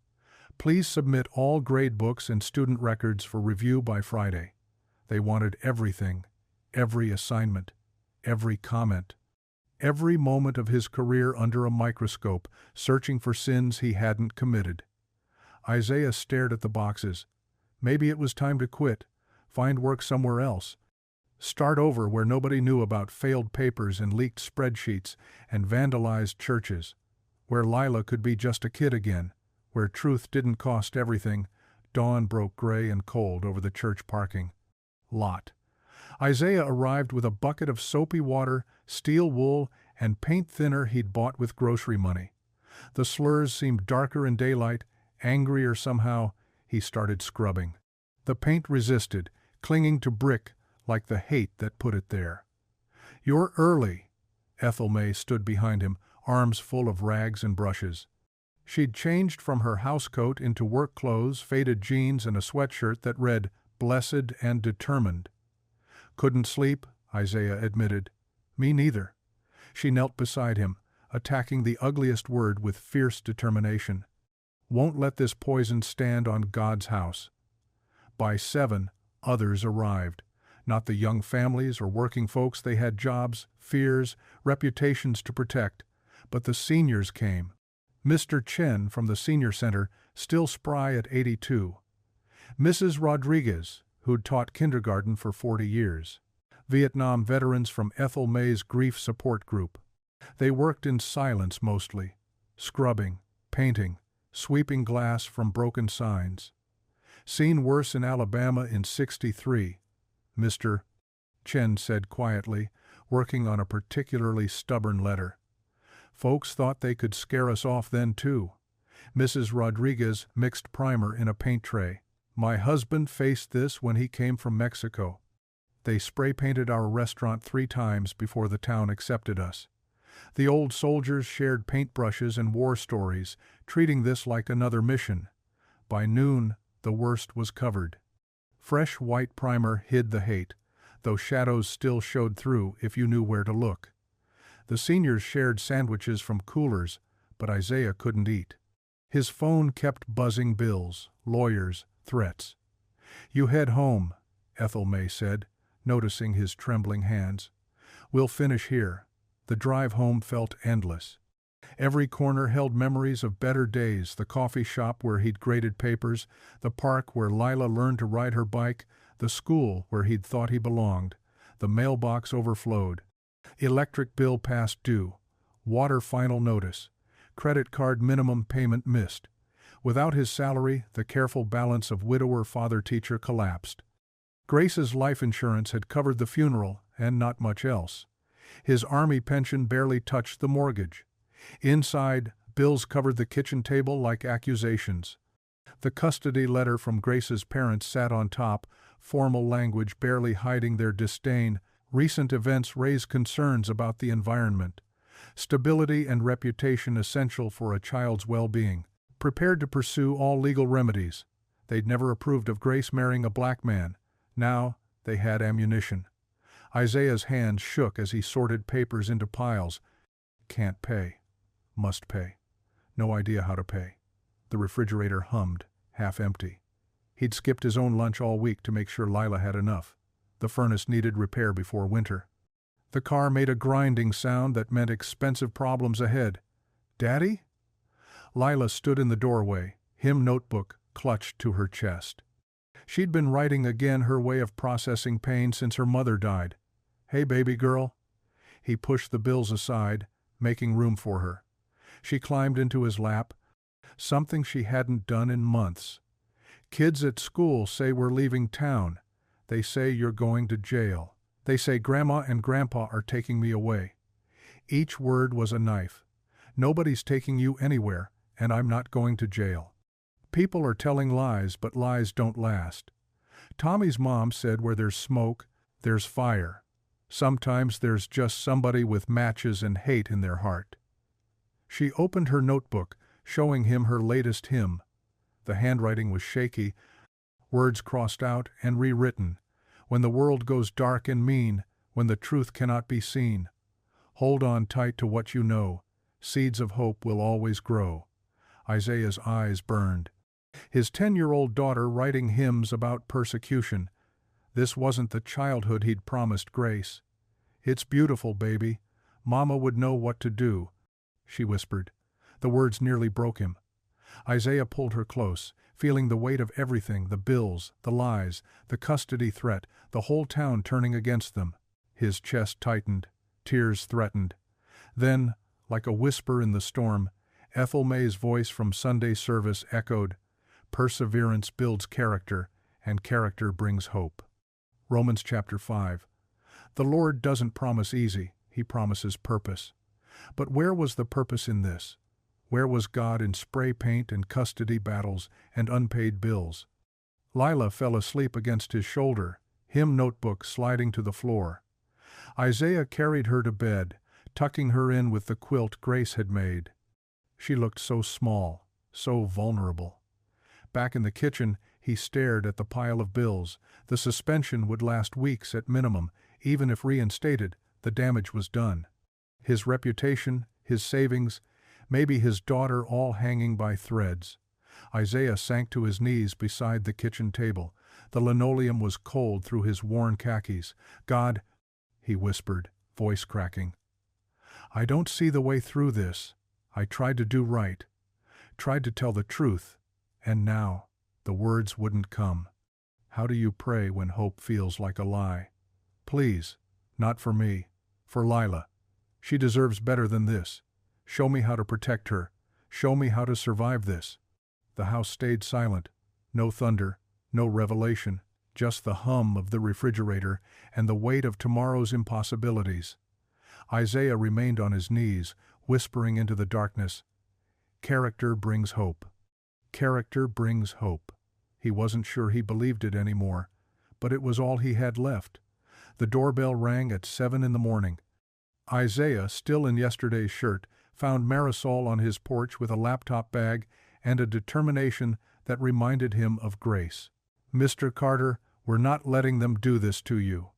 "Please submit all grade books and student records for review by Friday." They wanted everything, every assignment, every comment, every moment of his career under a microscope, searching for sins he hadn't committed. Isaiah stared at the boxes. Maybe it was time to quit, find work somewhere else. Start over where nobody knew about failed papers and leaked spreadsheets and vandalized churches. Where Lila could be just a kid again. Where truth didn't cost everything, Dawn broke gray and cold over the church parking lot. Isaiah arrived with a bucket of soapy water, steel wool, and paint thinner he'd bought with grocery money. The slurs seemed darker in daylight, angrier somehow. He started scrubbing. The paint resisted, clinging to brick like the hate that put it there. "You're early." Ethel May stood behind him, arms full of rags and brushes. She'd changed from her housecoat into work clothes, faded jeans, and a sweatshirt that read, "Blessed and Determined." "Couldn't sleep," Isaiah admitted. "Me neither." She knelt beside him, attacking the ugliest word with fierce determination. "Won't let this poison stand on God's house." By 7, others arrived. Not the young families or working folks. They had jobs, fears, reputations to protect. But the seniors came. Mr. Chen from the senior center, still spry at 82. Mrs. Rodriguez, who'd taught kindergarten for 40 years. Vietnam veterans from Ethel May's grief support group. They worked in silence mostly, scrubbing, painting, sweeping glass from broken signs. Seen worse in Alabama in '63, Mr. Chen said quietly, working on a particularly stubborn letter. Folks thought they could scare us off then too. Mrs. Rodriguez mixed primer in a paint tray. "My husband faced this when he came from Mexico. They spray-painted our restaurant 3 times before the town accepted us. The old soldiers shared paintbrushes and war stories, treating this like another mission. By noon, the worst was covered. Fresh white primer hid the hate, though shadows still showed through if you knew where to look. The seniors shared sandwiches from coolers, but Isaiah couldn't eat. His phone kept buzzing bills, lawyers, threats. "You head home," Ethel May said, noticing his trembling hands. "We'll finish here." The drive home felt endless. Every corner held memories of better days, the coffee shop where he'd graded papers, the park where Lila learned to ride her bike, the school where he'd thought he belonged. The mailbox overflowed. Electric bill past due. Water final notice. Credit card minimum payment missed. Without his salary, the careful balance of widower-father-teacher collapsed. Grace's life insurance had covered the funeral and not much else. His army pension barely touched the mortgage. Inside, bills covered the kitchen table like accusations. The custody letter from Grace's parents sat on top, formal language barely hiding their disdain. Recent events raised concerns about the environment. Stability and reputation essential for a child's well-being. Prepared to pursue all legal remedies. They'd never approved of Grace marrying a black man. Now, they had ammunition. Isaiah's hands shook as he sorted papers into piles. Can't pay. Must pay. No idea how to pay. The refrigerator hummed, half empty. He'd skipped his own lunch all week to make sure Lila had enough. The furnace needed repair before winter. The car made a grinding sound that meant expensive problems ahead. "Daddy?" Lila stood in the doorway, hymn notebook clutched to her chest. She'd been writing again, her way of processing pain since her mother died. "Hey, baby girl." He pushed the bills aside, making room for her. She climbed into his lap, something she hadn't done in months. "Kids at school say we're leaving town. They say you're going to jail. They say Grandma and Grandpa are taking me away." Each word was a knife. "Nobody's taking you anywhere, and I'm not going to jail. People are telling lies, but lies don't last. Tommy's mom said where there's smoke, there's fire. Sometimes there's just somebody with matches and hate in their heart." She opened her notebook, showing him her latest hymn. The handwriting was shaky, words crossed out and rewritten. "When the world goes dark and mean, when the truth cannot be seen, hold on tight to what you know. Seeds of hope will always grow." Isaiah's eyes burned. His 10-year-old daughter writing hymns about persecution. This wasn't the childhood he'd promised Grace. "It's beautiful, baby. Mama would know what to do," she whispered. The words nearly broke him. Isaiah pulled her close, feeling the weight of everything, the bills, the lies, the custody threat, the whole town turning against them. His chest tightened, tears threatened. Then, like a whisper in the storm, Ethel May's voice from Sunday service echoed, Perseverance builds character, and character brings hope. Romans chapter 5. The Lord doesn't promise easy, He promises purpose. But where was the purpose in this? Where was God in spray paint and custody battles and unpaid bills? Lila fell asleep against his shoulder, hymn notebook sliding to the floor. Isaiah carried her to bed, tucking her in with the quilt Grace had made. She looked so small, so vulnerable. Back in the kitchen, he stared at the pile of bills. The suspension would last weeks at minimum. Even if reinstated, the damage was done. His reputation, his savings, maybe his daughter, all hanging by threads. Isaiah sank to his knees beside the kitchen table. The linoleum was cold through his worn khakis. "God," he whispered, voice cracking, "I don't see the way through this. I tried to do right, tried to tell the truth, and now the words wouldn't come. How do you pray when hope feels like a lie? Please, not for me, for Lila. She deserves better than this. Show me how to protect her. Show me how to survive this." The house stayed silent. No thunder, no revelation, just the hum of the refrigerator and the weight of tomorrow's impossibilities. Isaiah remained on his knees, whispering into the darkness, "Character brings hope. Character brings hope." He wasn't sure he believed it anymore, but it was all he had left. The doorbell rang at 7 in the morning. Isaiah, still in yesterday's shirt, found Marisol on his porch with a laptop bag and a determination that reminded him of Grace. "Mr. Carter, we're not letting them do this to you."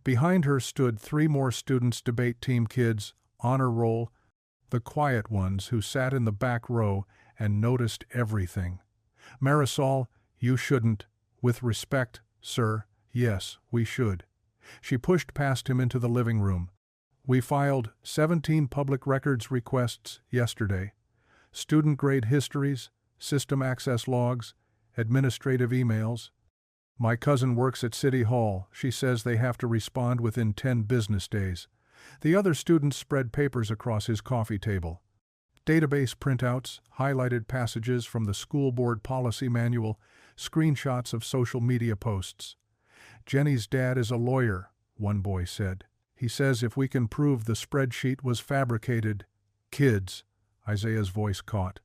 Behind her stood 3 more students, debate team kids, honor roll, the quiet ones who sat in the back row and noticed everything. "Marisol, you shouldn't." "With respect, sir, yes, we should." She pushed past him into the living room. "We filed 17 public records requests yesterday. Student grade histories, system access logs, administrative emails. My cousin works at City Hall. She says they have to respond within 10 business days." The other students spread papers across his coffee table. Database printouts, highlighted passages from the school board policy manual, screenshots of social media posts. "Jenny's dad is a lawyer," one boy said. "He says if we can prove the spreadsheet was fabricated." "Kids," Isaiah's voice caught,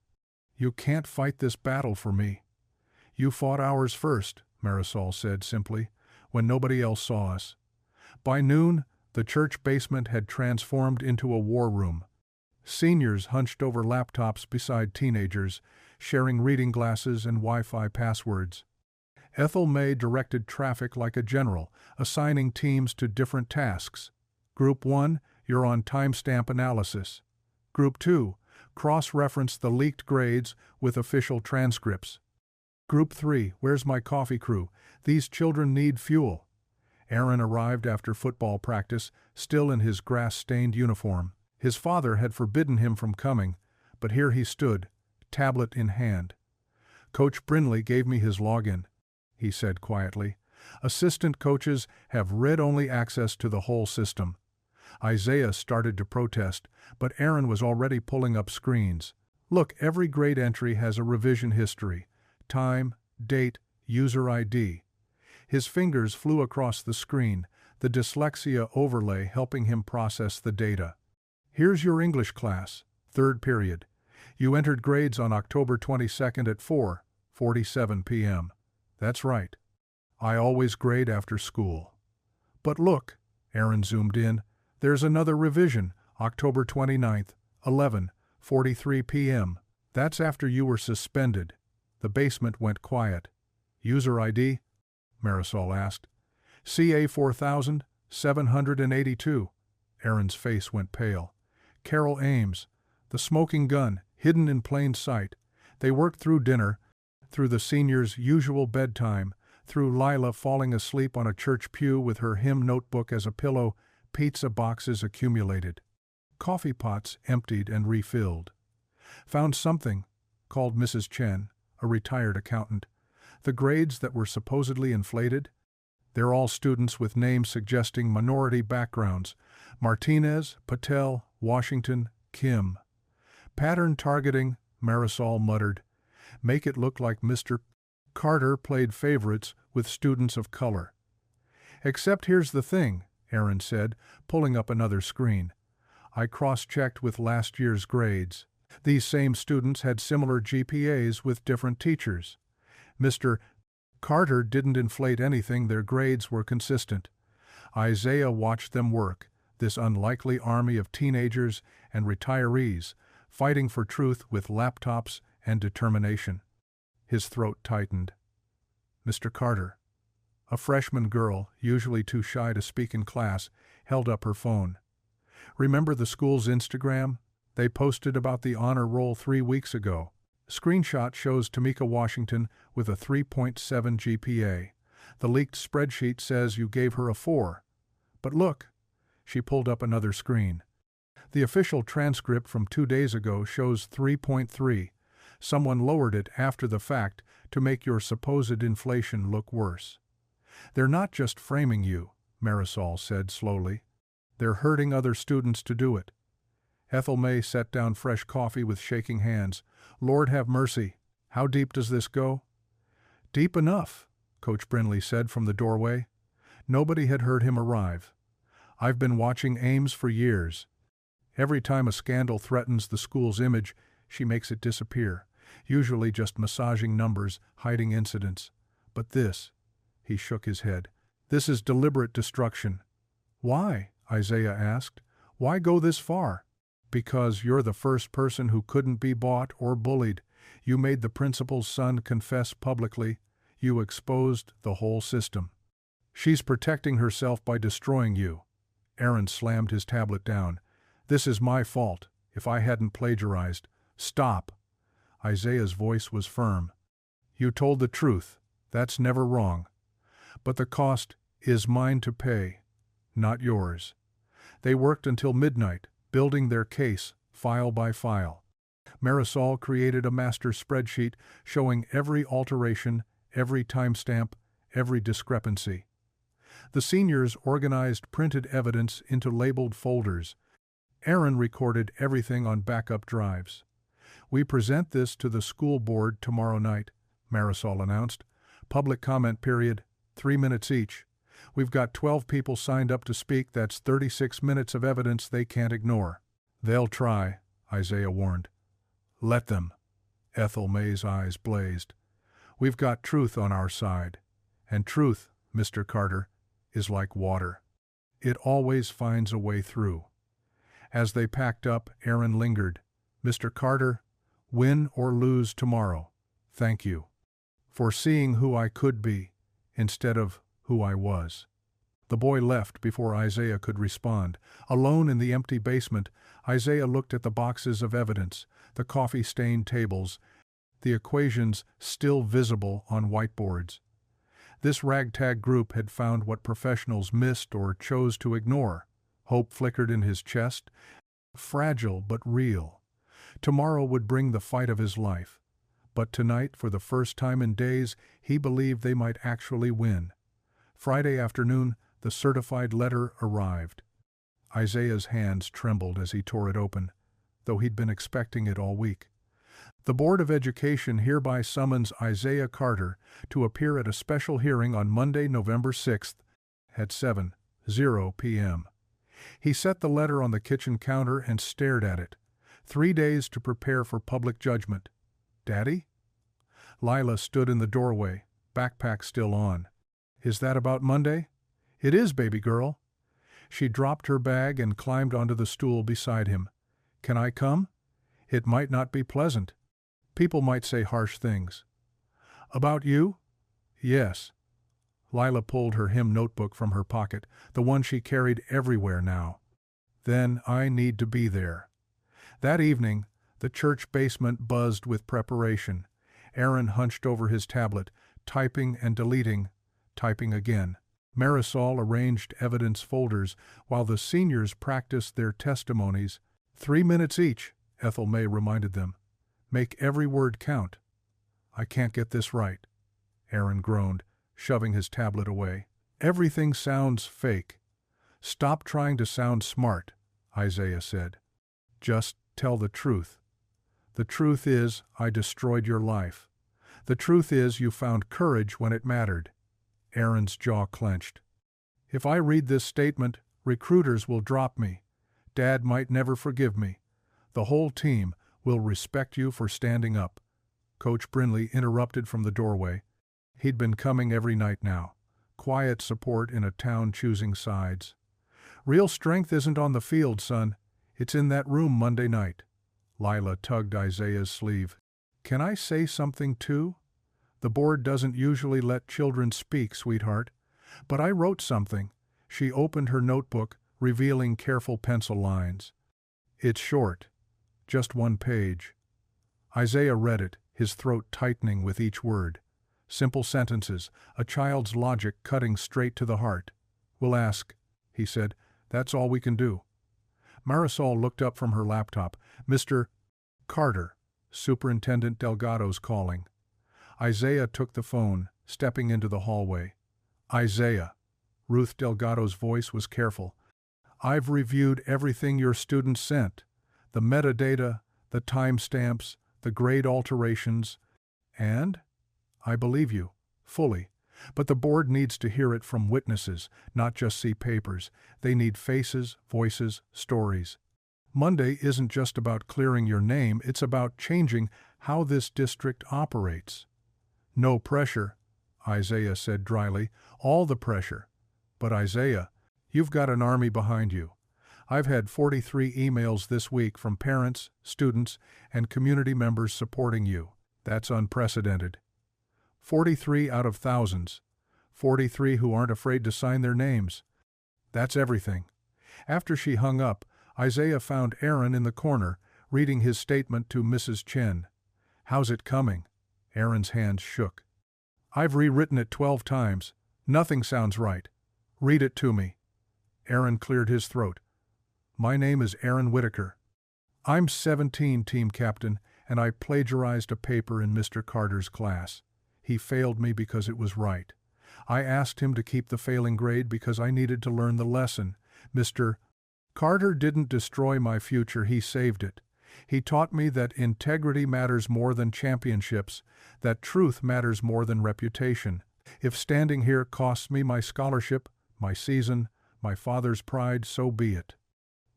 "you can't fight this battle for me." "You fought ours first," Marisol said simply, "when nobody else saw us." By noon, the church basement had transformed into a war room. Seniors hunched over laptops beside teenagers, sharing reading glasses and Wi-Fi passwords. Ethel May directed traffic like a general, assigning teams to different tasks. Group 1, you're on timestamp analysis. Group 2, cross-reference the leaked grades with official transcripts. Group 3, where's my coffee crew? These children need fuel. Aaron arrived after football practice, still in his grass-stained uniform. His father had forbidden him from coming, but here he stood, tablet in hand. "Coach Brindley gave me his login," he said quietly. "Assistant coaches have read-only access to the whole system." Isaiah started to protest, but Aaron was already pulling up screens. "Look, every grade entry has a revision history. Time, date, user ID." His fingers flew across the screen, the dyslexia overlay helping him process the data. "Here's your English class, 3rd period. You entered grades on October 22nd at 4:47 p.m. That's right. I always grade after school." "But look," Aaron zoomed in, "there's another revision, October 29th, 11:43 p.m. That's after you were suspended." The basement went quiet. "User ID?" Marisol asked. "CA 4782. Aaron's face went pale. "Carol Ames. The smoking gun, hidden in plain sight." They worked through dinner, through the seniors' usual bedtime, through Lila falling asleep on a church pew with her hymn notebook as a pillow. Pizza boxes accumulated. Coffee pots emptied and refilled. "Found something," called Mrs. Chen, a retired accountant. "The grades that were supposedly inflated? They're all students with names suggesting minority backgrounds. Martinez, Patel, Washington, Kim." "Pattern targeting," Marisol muttered. Make it look like Mr. Carter played favorites with students of color. Except here's the thing, Aaron said, pulling up another screen. I cross-checked with last year's grades. These same students had similar GPAs with different teachers. Mr. Carter didn't inflate anything, their grades were consistent. Isaiah watched them work, this unlikely army of teenagers and retirees, fighting for truth with laptops and determination. His throat tightened. Mr. Carter. A freshman girl, usually too shy to speak in class, held up her phone. Remember the school's Instagram? They posted about the honor roll 3 weeks ago. Screenshot shows Tamika Washington with a 3.7 GPA. The leaked spreadsheet says you gave her a 4. But look, she pulled up another screen. The official transcript from 2 days ago shows 3.3. Someone lowered it after the fact to make your supposed inflation look worse. They're not just framing you, Marisol said slowly. They're hurting other students to do it. Ethel May set down fresh coffee with shaking hands. Lord have mercy. How deep does this go? Deep enough, Coach Brinley said from the doorway. Nobody had heard him arrive. I've been watching Ames for years. Every time a scandal threatens the school's image, she makes it disappear, usually just massaging numbers, hiding incidents. But this, he shook his head, this is deliberate destruction. Why? Isaiah asked. Why go this far? Because you're the first person who couldn't be bought or bullied. You made the principal's son confess publicly. You exposed the whole system. She's protecting herself by destroying you. Aaron slammed his tablet down. This is my fault. If I hadn't plagiarized. Stop. Isaiah's voice was firm. You told the truth. That's never wrong. But the cost is mine to pay, not yours. They worked until midnight, building their case, file by file. Marisol created a master spreadsheet showing every alteration, every timestamp, every discrepancy. The seniors organized printed evidence into labeled folders. Aaron recorded everything on backup drives. We present this to the school board tomorrow night, Marisol announced. Public comment period, 3 minutes each. We've got 12 people signed up to speak. That's 36 minutes of evidence they can't ignore. They'll try, Isaiah warned. Let them. Ethel May's eyes blazed. We've got truth on our side. And truth, Mr. Carter, is like water. It always finds a way through. As they packed up, Aaron lingered. Mr. Carter, win or lose tomorrow, thank you. For seeing who I could be, instead of who I was. The boy left before Isaiah could respond. Alone in the empty basement, Isaiah looked at the boxes of evidence, the coffee-stained tables, the equations still visible on whiteboards. This ragtag group had found what professionals missed or chose to ignore. Hope flickered in his chest, fragile but real. Tomorrow would bring the fight of his life. But tonight, for the first time in days, he believed they might actually win. Friday afternoon, the certified letter arrived. Isaiah's hands trembled as he tore it open, though he'd been expecting it all week. The Board of Education hereby summons Isaiah Carter to appear at a special hearing on Monday, November 6th at 7:00 p.m. He set the letter on the kitchen counter and stared at it. 3 days to prepare for public judgment. Daddy? Lila stood in the doorway, backpack still on. Is that about Monday? It is, baby girl. She dropped her bag and climbed onto the stool beside him. Can I come? It might not be pleasant. People might say harsh things. About you? Yes. Lila pulled her hymn notebook from her pocket, the one she carried everywhere now. Then I need to be there. That evening, the church basement buzzed with preparation. Aaron hunched over his tablet, typing and deleting, typing again. Marisol arranged evidence folders while the seniors practiced their testimonies. 3 minutes each, Ethel May reminded them. Make every word count. I can't get this right, Aaron groaned, shoving his tablet away. Everything sounds fake. Stop trying to sound smart, Isaiah said. Just tell the truth. The truth is, I destroyed your life. The truth is you found courage when it mattered. Aaron's jaw clenched. If I read this statement, recruiters will drop me. Dad might never forgive me. The whole team will respect you for standing up. Coach Brinley interrupted from the doorway. He'd been coming every night now. Quiet support in a town choosing sides. Real strength isn't on the field, son. It's in that room Monday night. Lila tugged Isaiah's sleeve. Can I say something too? The board doesn't usually let children speak, sweetheart. But I wrote something. She opened her notebook, revealing careful pencil lines. It's short. Just 1 page. Isaiah read it, his throat tightening with each word. Simple sentences, a child's logic cutting straight to the heart. We'll ask, he said. That's all we can do. Marisol looked up from her laptop. Mr. Carter, Superintendent Delgado's calling. Isaiah took the phone, stepping into the hallway. Isaiah. Ruth Delgado's voice was careful. I've reviewed everything your students sent. The metadata, the timestamps, the grade alterations, and I believe you, fully. But the board needs to hear it from witnesses, not just see papers. They need faces, voices, stories. Monday isn't just about clearing your name, it's about changing how this district operates. No pressure, Isaiah said dryly, all the pressure. But Isaiah, you've got an army behind you. I've had 43 emails this week from parents, students, and community members supporting you. That's unprecedented. 43 out of thousands. 43 who aren't afraid to sign their names. That's everything. After she hung up, Isaiah found Aaron in the corner, reading his statement to Mrs. Chen. How's it coming? Aaron's hands shook. I've rewritten it 12 times. Nothing sounds right. Read it to me. Aaron cleared his throat. My name is Aaron Whitaker. I'm 17 team captain, and I plagiarized a paper in Mr. Carter's class. He failed me because it was right. I asked him to keep the failing grade because I needed to learn the lesson. Mr. Carter didn't destroy my future, he saved it. He taught me that integrity matters more than championships, that truth matters more than reputation. If standing here costs me my scholarship, my season, my father's pride, so be it.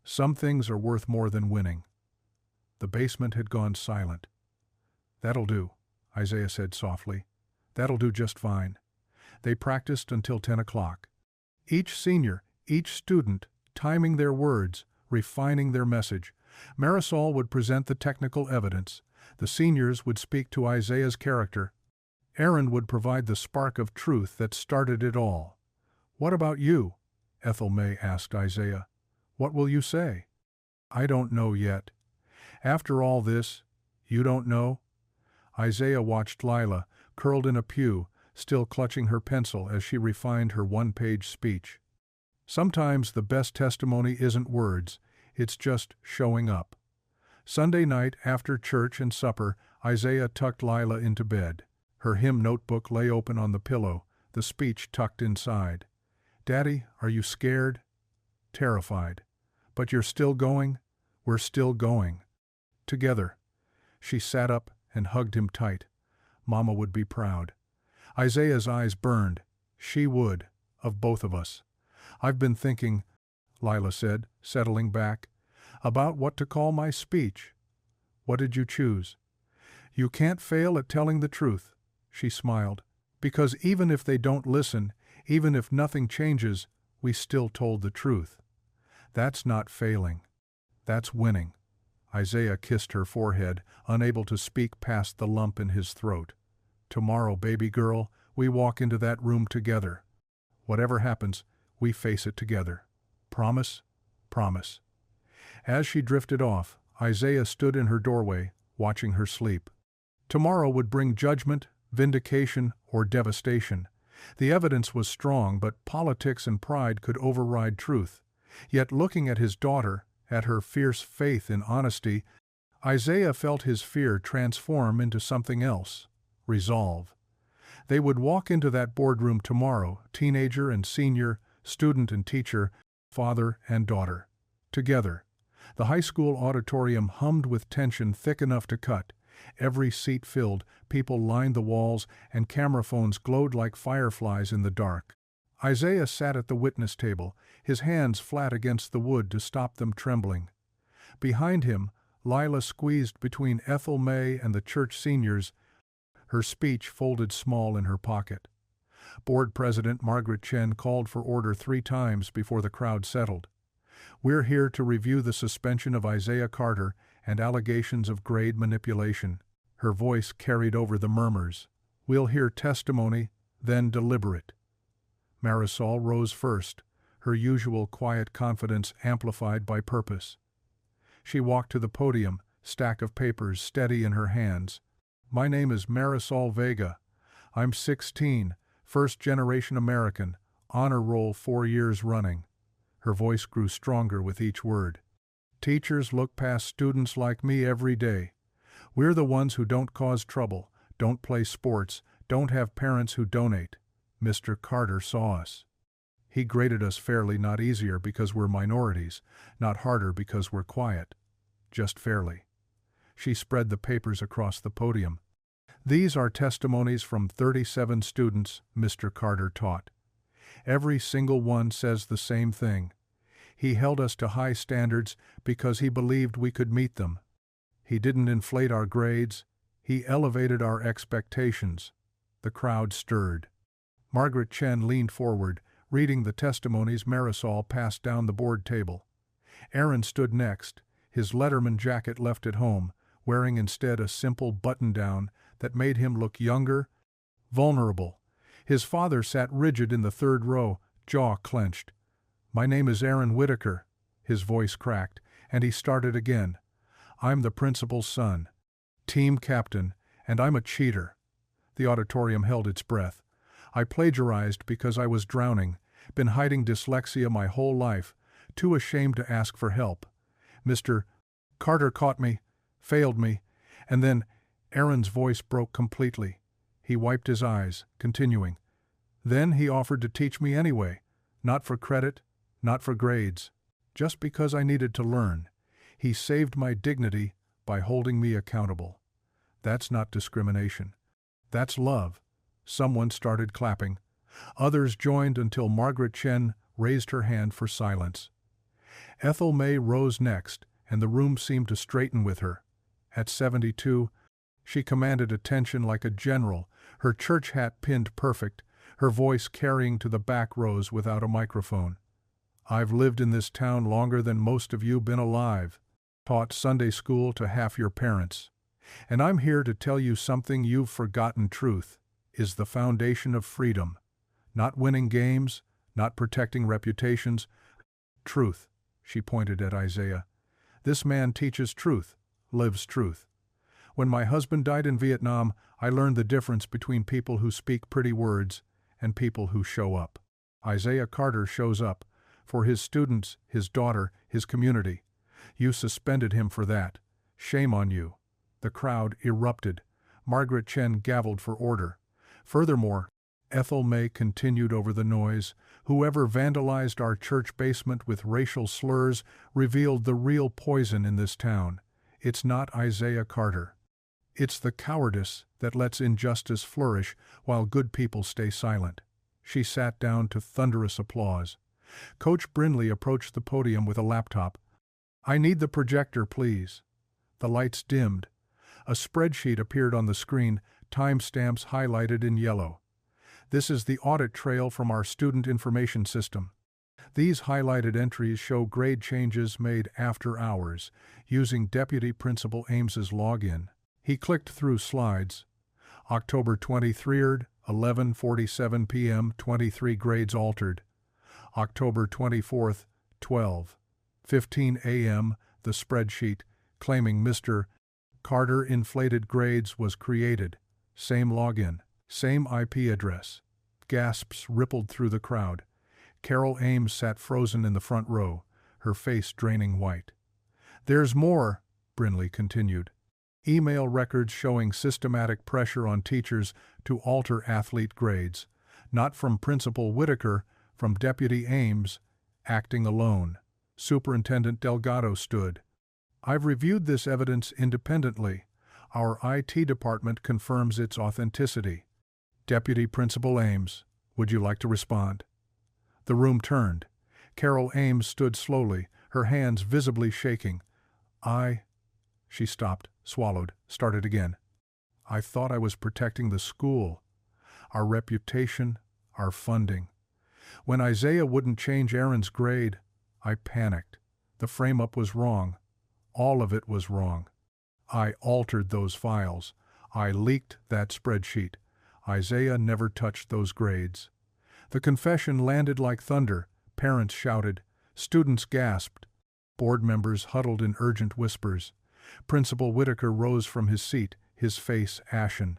Some things are worth more than winning. The basement had gone silent. That'll do, Isaiah said softly. That'll do just fine. They practiced until 10 o'clock. Each senior, each student, timing their words, refining their message. Marisol would present the technical evidence. The seniors would speak to Isaiah's character. Aaron would provide the spark of truth that started it all. What about you? Ethel May asked Isaiah. What will you say? I don't know yet. After all this, you don't know? Isaiah watched Lila, curled in a pew, still clutching her pencil as she refined her 1-page speech. Sometimes the best testimony isn't words, it's just showing up. Sunday night after church and supper, Isaiah tucked Lila into bed. Her hymn notebook lay open on the pillow, the speech tucked inside. Daddy, are you scared? Terrified. But you're still going? We're still going. Together. She sat up and hugged him tight. Mama would be proud. Isaiah's eyes burned. She would, of both of us. I've been thinking, Lila said, settling back, about what to call my speech. What did you choose? You can't fail at telling the truth, she smiled, because even if they don't listen, even if nothing changes, we still told the truth. That's not failing. That's winning. Isaiah kissed her forehead, unable to speak past the lump in his throat. Tomorrow, baby girl, we walk into that room together. Whatever happens, we face it together. Promise? Promise. As she drifted off, Isaiah stood in her doorway, watching her sleep. Tomorrow would bring judgment, vindication, or devastation. The evidence was strong, but politics and pride could override truth. Yet looking at his daughter, at her fierce faith in honesty, Isaiah felt his fear transform into something else. Resolve. They would walk into that boardroom tomorrow, teenager and senior, student and teacher, father and daughter. Together. The high school auditorium hummed with tension thick enough to cut. Every seat filled, people lined the walls, and camera phones glowed like fireflies in the dark. Isaiah sat at the witness table, his hands flat against the wood to stop them trembling. Behind him, Lila squeezed between Ethel May and the church seniors, her speech folded small in her pocket. Board President Margaret Chen called for order 3 times before the crowd settled. "We're here to review the suspension of Isaiah Carter and allegations of grade manipulation." Her voice carried over the murmurs. "We'll hear testimony, then deliberate." Marisol rose first, her usual quiet confidence amplified by purpose. She walked to the podium, stack of papers steady in her hands. "My name is Marisol Vega. I'm 16, first-generation American, honor roll 4 years running." Her voice grew stronger with each word. "Teachers look past students like me every day. We're the ones who don't cause trouble, don't play sports, don't have parents who donate. Mr. Carter saw us. He graded us fairly, not easier because we're minorities, not harder because we're quiet. Just fairly." She spread the papers across the podium. "These are testimonies from 37 students," Mr. Carter taught. "Every single one says the same thing. He held us to high standards because he believed we could meet them. He didn't inflate our grades, he elevated our expectations." The crowd stirred. Margaret Chen leaned forward, reading the testimonies Marisol passed down the board table. Aaron stood next, his Letterman jacket left at home, wearing instead a simple button-down that made him look younger, vulnerable. His father sat rigid in the third row, jaw clenched. "My name is Aaron Whitaker." His voice cracked, and he started again. "I'm the principal's son, team captain, and I'm a cheater." The auditorium held its breath. "I plagiarized because I was drowning, been hiding dyslexia my whole life, too ashamed to ask for help. Mr. Carter caught me, failed me, and then—" Aaron's voice broke completely. He wiped his eyes, continuing. "Then he offered to teach me anyway, not for credit, not for grades, just because I needed to learn. He saved my dignity by holding me accountable. That's not discrimination. That's love." Someone started clapping. Others joined until Margaret Chen raised her hand for silence. Ethel May rose next, and the room seemed to straighten with her. At 72, she commanded attention like a general, her church hat pinned perfect, her voice carrying to the back rows without a microphone. "I've lived in this town longer than most of you been alive, taught Sunday school to half your parents. And I'm here to tell you something you've forgotten. Truth is the foundation of freedom. Not winning games, not protecting reputations. Truth." She pointed at Isaiah. "This man teaches truth, lives truth. When my husband died in Vietnam, I learned the difference between people who speak pretty words and people who show up. Isaiah Carter shows up, for his students, his daughter, his community. You suspended him for that. Shame on you." The crowd erupted. Margaret Chen gavelled for order. "Furthermore," Ethel May continued over the noise, "whoever vandalized our church basement with racial slurs revealed the real poison in this town. It's not Isaiah Carter. It's the cowardice that lets injustice flourish while good people stay silent." She sat down to thunderous applause. Coach Brindley approached the podium with a laptop. "I need the projector, please." The lights dimmed. A spreadsheet appeared on the screen, timestamps highlighted in yellow. "This is the audit trail from our student information system. These highlighted entries show grade changes made after hours, using Deputy Principal Ames's login." He clicked through slides. October 23rd, 11:47 p.m., 23 grades altered. October 24th, 12:15 a.m., the spreadsheet, claiming Mr. Carter inflated grades, was created. Same login, same IP address. Gasps rippled through the crowd. Carol Ames sat frozen in the front row, her face draining white. "There's more," Brindley continued. "Email records showing systematic pressure on teachers to alter athlete grades, not from Principal Whitaker, from Deputy Ames, acting alone." Superintendent Delgado stood. "I've reviewed this evidence independently. Our IT department confirms its authenticity. Deputy Principal Ames, would you like to respond? The room turned. Carol Ames stood slowly, her hands visibly shaking. She stopped, swallowed, started again. I thought I was protecting the school, our reputation, our funding. When Isaiah wouldn't change Aaron's grade, I panicked. The frame-up was wrong. All of it was wrong. I altered those files. I leaked that spreadsheet. Isaiah never touched those grades. The confession landed like thunder. Parents shouted. Students gasped. Board members huddled in urgent whispers. Principal Whitaker rose from his seat, his face ashen.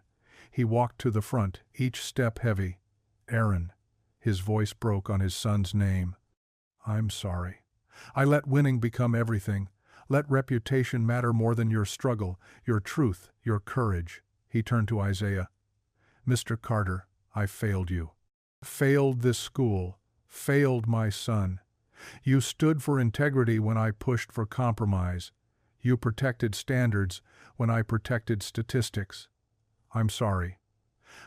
He walked to the front, each step heavy. Aaron. His voice broke on his son's name. I'm sorry. I let winning become everything. Let reputation matter more than your struggle, your truth, your courage. He turned to Isaiah. Mr. Carter, I failed you. Failed this school. Failed my son. You stood for integrity when I pushed for compromise. You protected standards when I protected statistics. I'm sorry.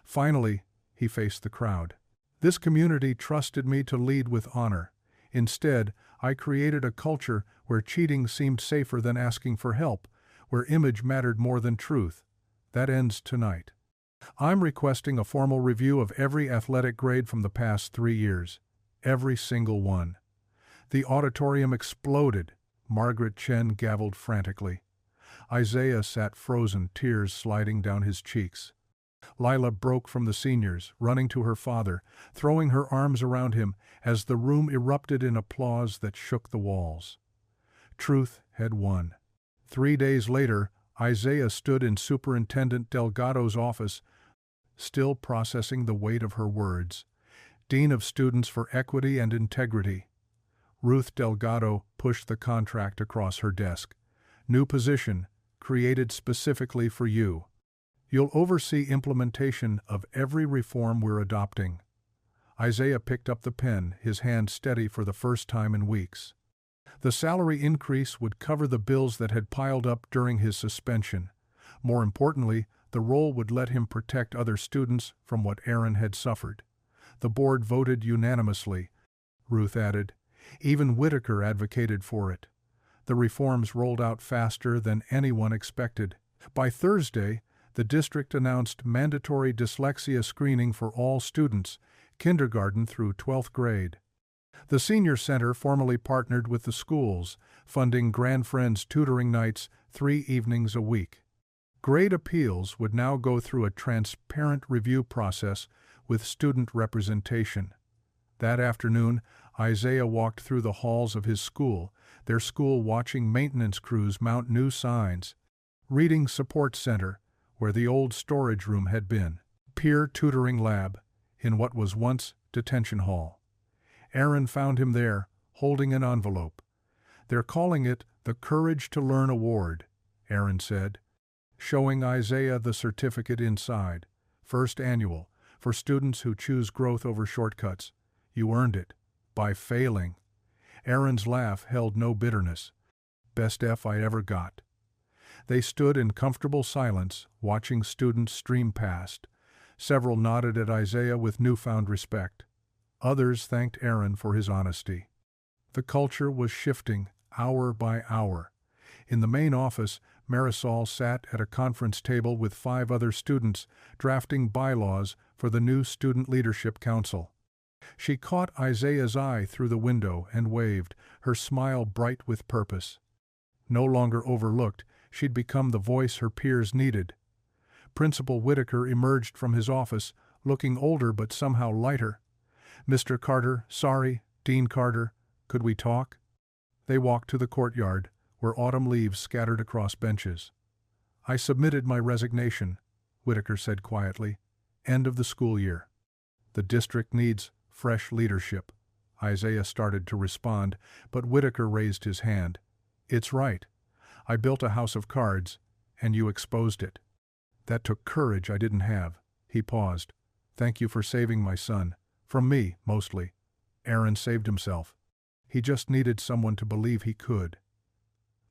Finally, he faced the crowd. This community trusted me to lead with honor. Instead, I created a culture where cheating seemed safer than asking for help, where image mattered more than truth. That ends tonight. I'm requesting a formal review of every athletic grade from the past 3 years. Every single one. The auditorium exploded. Margaret Chen gavelled frantically. Isaiah sat frozen, tears sliding down his cheeks. Lila broke from the seniors, running to her father, throwing her arms around him as the room erupted in applause that shook the walls. Truth had won. 3 days later, Isaiah stood in Superintendent Delgado's office, still processing the weight of her words. Dean of Students for Equity and Integrity. Ruth Delgado pushed the contract across her desk. New position, created specifically for you. You'll oversee implementation of every reform we're adopting. Isaiah picked up the pen, his hand steady for the first time in weeks. The salary increase would cover the bills that had piled up during his suspension. More importantly, the role would let him protect other students from what Aaron had suffered. The board voted unanimously, Ruth added. Even Whitaker advocated for it. The reforms rolled out faster than anyone expected. By Thursday, the district announced mandatory dyslexia screening for all students, kindergarten through 12th grade. The Senior Center formally partnered with the schools, funding Grand Friends tutoring nights 3 evenings a week. Grade appeals would now go through a transparent review process with student representation. That afternoon, Isaiah walked through the halls of his school, their school watching maintenance crews mount new signs. Reading Support Center, where the old storage room had been. Peer Tutoring Lab, in what was once Detention Hall. Aaron found him there, holding an envelope. They're calling it the Courage to Learn Award, Aaron said, showing Isaiah the certificate inside. First annual, for students who choose growth over shortcuts. You earned it. By failing. Aaron's laugh held no bitterness. Best F I ever got. They stood in comfortable silence, watching students stream past. Several nodded at Isaiah with newfound respect. Others thanked Aaron for his honesty. The culture was shifting, hour by hour. In the main office, Marisol sat at a conference table with 5 other students, drafting bylaws for the new Student Leadership Council. She caught Isaiah's eye through the window and waved, her smile bright with purpose. No longer overlooked, she'd become the voice her peers needed. Principal Whitaker emerged from his office, looking older but somehow lighter. Mr. Carter, sorry, Dean Carter, could we talk? They walked to the courtyard, where autumn leaves scattered across benches. I submitted my resignation, Whitaker said quietly. End of the school year. The district needs fresh leadership. Isaiah started to respond, but Whitaker raised his hand. It's right. I built a house of cards, and you exposed it. That took courage I didn't have. He paused. Thank you for saving my son. From me, mostly. Aaron saved himself. He just needed someone to believe he could.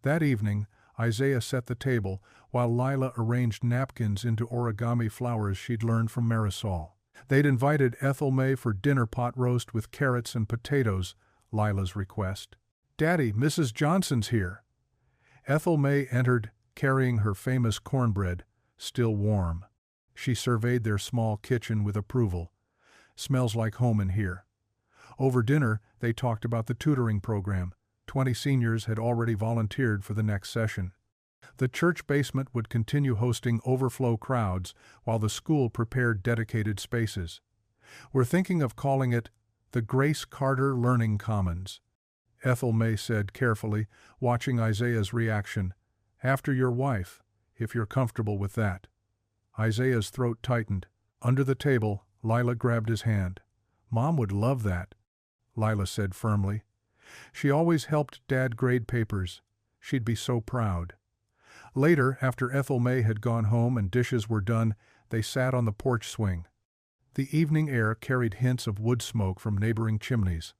That evening, Isaiah set the table, while Lila arranged napkins into origami flowers she'd learned from Marisol. They'd invited Ethel May for dinner pot roast with carrots and potatoes, Lila's request. "Daddy, Mrs. Johnson's here." Ethel May entered, carrying her famous cornbread, still warm. She surveyed their small kitchen with approval. "Smells like home in here." Over dinner, they talked about the tutoring program. 20 seniors had already volunteered for the next session. The church basement would continue hosting overflow crowds while the school prepared dedicated spaces. "We're thinking of calling it the Grace Carter Learning Commons," Ethel May said carefully, watching Isaiah's reaction. "After your wife, if you're comfortable with that." Isaiah's throat tightened. Under the table, Lila grabbed his hand. "Mom would love that," Lila said firmly. "She always helped Dad grade papers. She'd be so proud." Later, after Ethel May had gone home and dishes were done, they sat on the porch swing. The evening air carried hints of wood smoke from neighboring chimneys.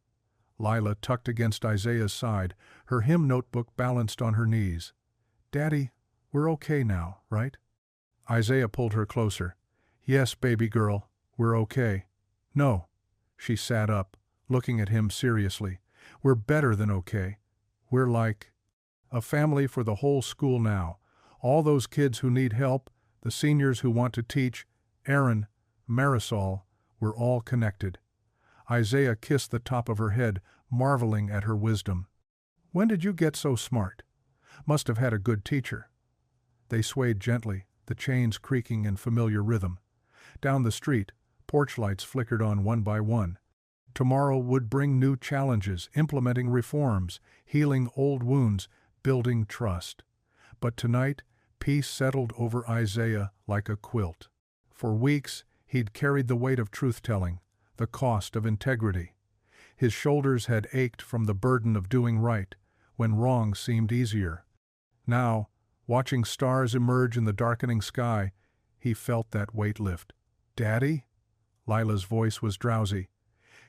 Lila tucked against Isaiah's side, her hymn notebook balanced on her knees. "Daddy, we're okay now, right?" Isaiah pulled her closer. "Yes, baby girl, we're okay." "No." She sat up, looking at him seriously. "We're better than okay. We're like a family for the whole school now. All those kids who need help, the seniors who want to teach, Aaron, Marisol, we're all connected." Isaiah kissed the top of her head, marveling at her wisdom. "When did you get so smart? Must have had a good teacher." They swayed gently, the chains creaking in familiar rhythm. Down the street, porch lights flickered on one by one. Tomorrow would bring new challenges, implementing reforms, healing old wounds, building trust. But tonight, peace settled over Isaiah like a quilt. For weeks, he'd carried the weight of truth-telling, the cost of integrity. His shoulders had ached from the burden of doing right, when wrong seemed easier. Now, watching stars emerge in the darkening sky, he felt that weight lift. "Daddy?" Lila's voice was drowsy.